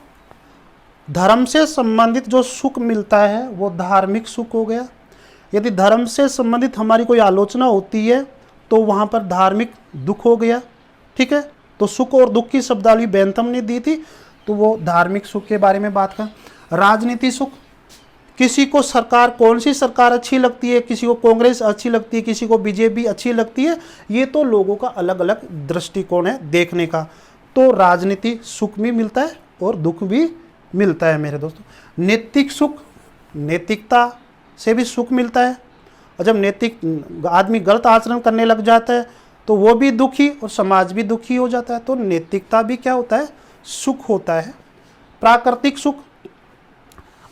धर्म से संबंधित जो सुख मिलता है वो धार्मिक सुख हो गया। यदि धर्म से संबंधित हमारी कोई आलोचना होती है तो वहाँ पर धार्मिक दुख हो गया, ठीक है। तो सुख और दुख की शब्दावली बेंथम ने दी थी, तो वो धार्मिक सुख के बारे में बात कर। राजनीति सुख, किसी को सरकार, कौन सी सरकार अच्छी लगती है, किसी को कांग्रेस अच्छी लगती है, किसी को बीजेपी अच्छी लगती है, ये तो लोगों का अलग अलग दृष्टिकोण है देखने का। तो राजनीति सुख भी मिलता है और दुख भी मिलता है मेरे दोस्तों। नैतिक सुख, नैतिकता से भी सुख मिलता है, और जब नैतिक आदमी गलत आचरण करने लग जाता है तो वो भी दुखी और समाज भी दुखी हो जाता है। तो नैतिकता भी क्या होता है, सुख होता है। प्राकृतिक सुख,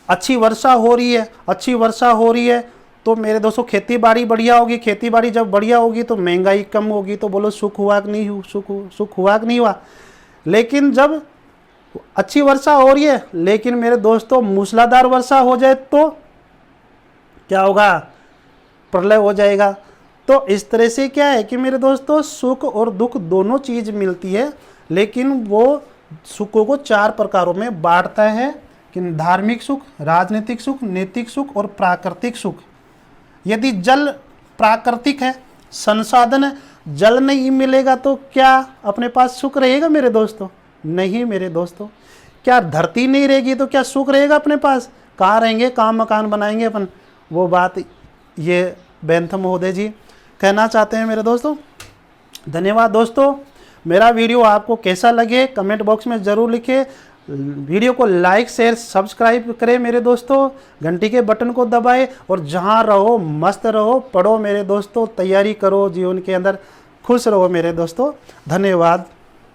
अच्छी वर्षा हो रही है, अच्छी वर्षा हो रही है तो मेरे दोस्तों खेती बाड़ी बढ़िया होगी, खेती बाड़ी जब बढ़िया होगी तो महंगाई कम होगी, तो बोलो सुख हुआ कि नहीं, सुख हुआ कि नहीं हुआ। लेकिन जब अच्छी वर्षा हो रही है लेकिन मेरे दोस्तों मूसलाधार वर्षा हो जाए तो क्या होगा, प्रलय हो जाएगा। तो इस तरह से क्या है कि मेरे दोस्तों सुख और दुख दोनों चीज मिलती है, लेकिन वो सुखों को 4 प्रकारों में बांटता है कि धार्मिक सुख, राजनीतिक सुख, नैतिक सुख और प्राकृतिक सुख। यदि जल प्राकृतिक है, संसाधन है, जल नहीं मिलेगा तो क्या अपने पास सुख रहेगा मेरे दोस्तों? नहीं मेरे दोस्तों। क्या धरती नहीं रहेगी तो क्या सुख रहेगा अपने पास? कहाँ रहेंगे, कहाँ मकान बनाएंगे अपन? वो बात ये बेंथम महोदय जी कहना चाहते हैं मेरे दोस्तों। धन्यवाद दोस्तों। मेरा वीडियो आपको कैसा लगे कमेंट बॉक्स में ज़रूर लिखें। वीडियो को लाइक शेयर सब्सक्राइब करें मेरे दोस्तों, घंटी के बटन को दबाएं और जहां रहो मस्त रहो, पढ़ो मेरे दोस्तों, तैयारी करो जीवन के अंदर, खुश रहो मेरे दोस्तों। धन्यवाद।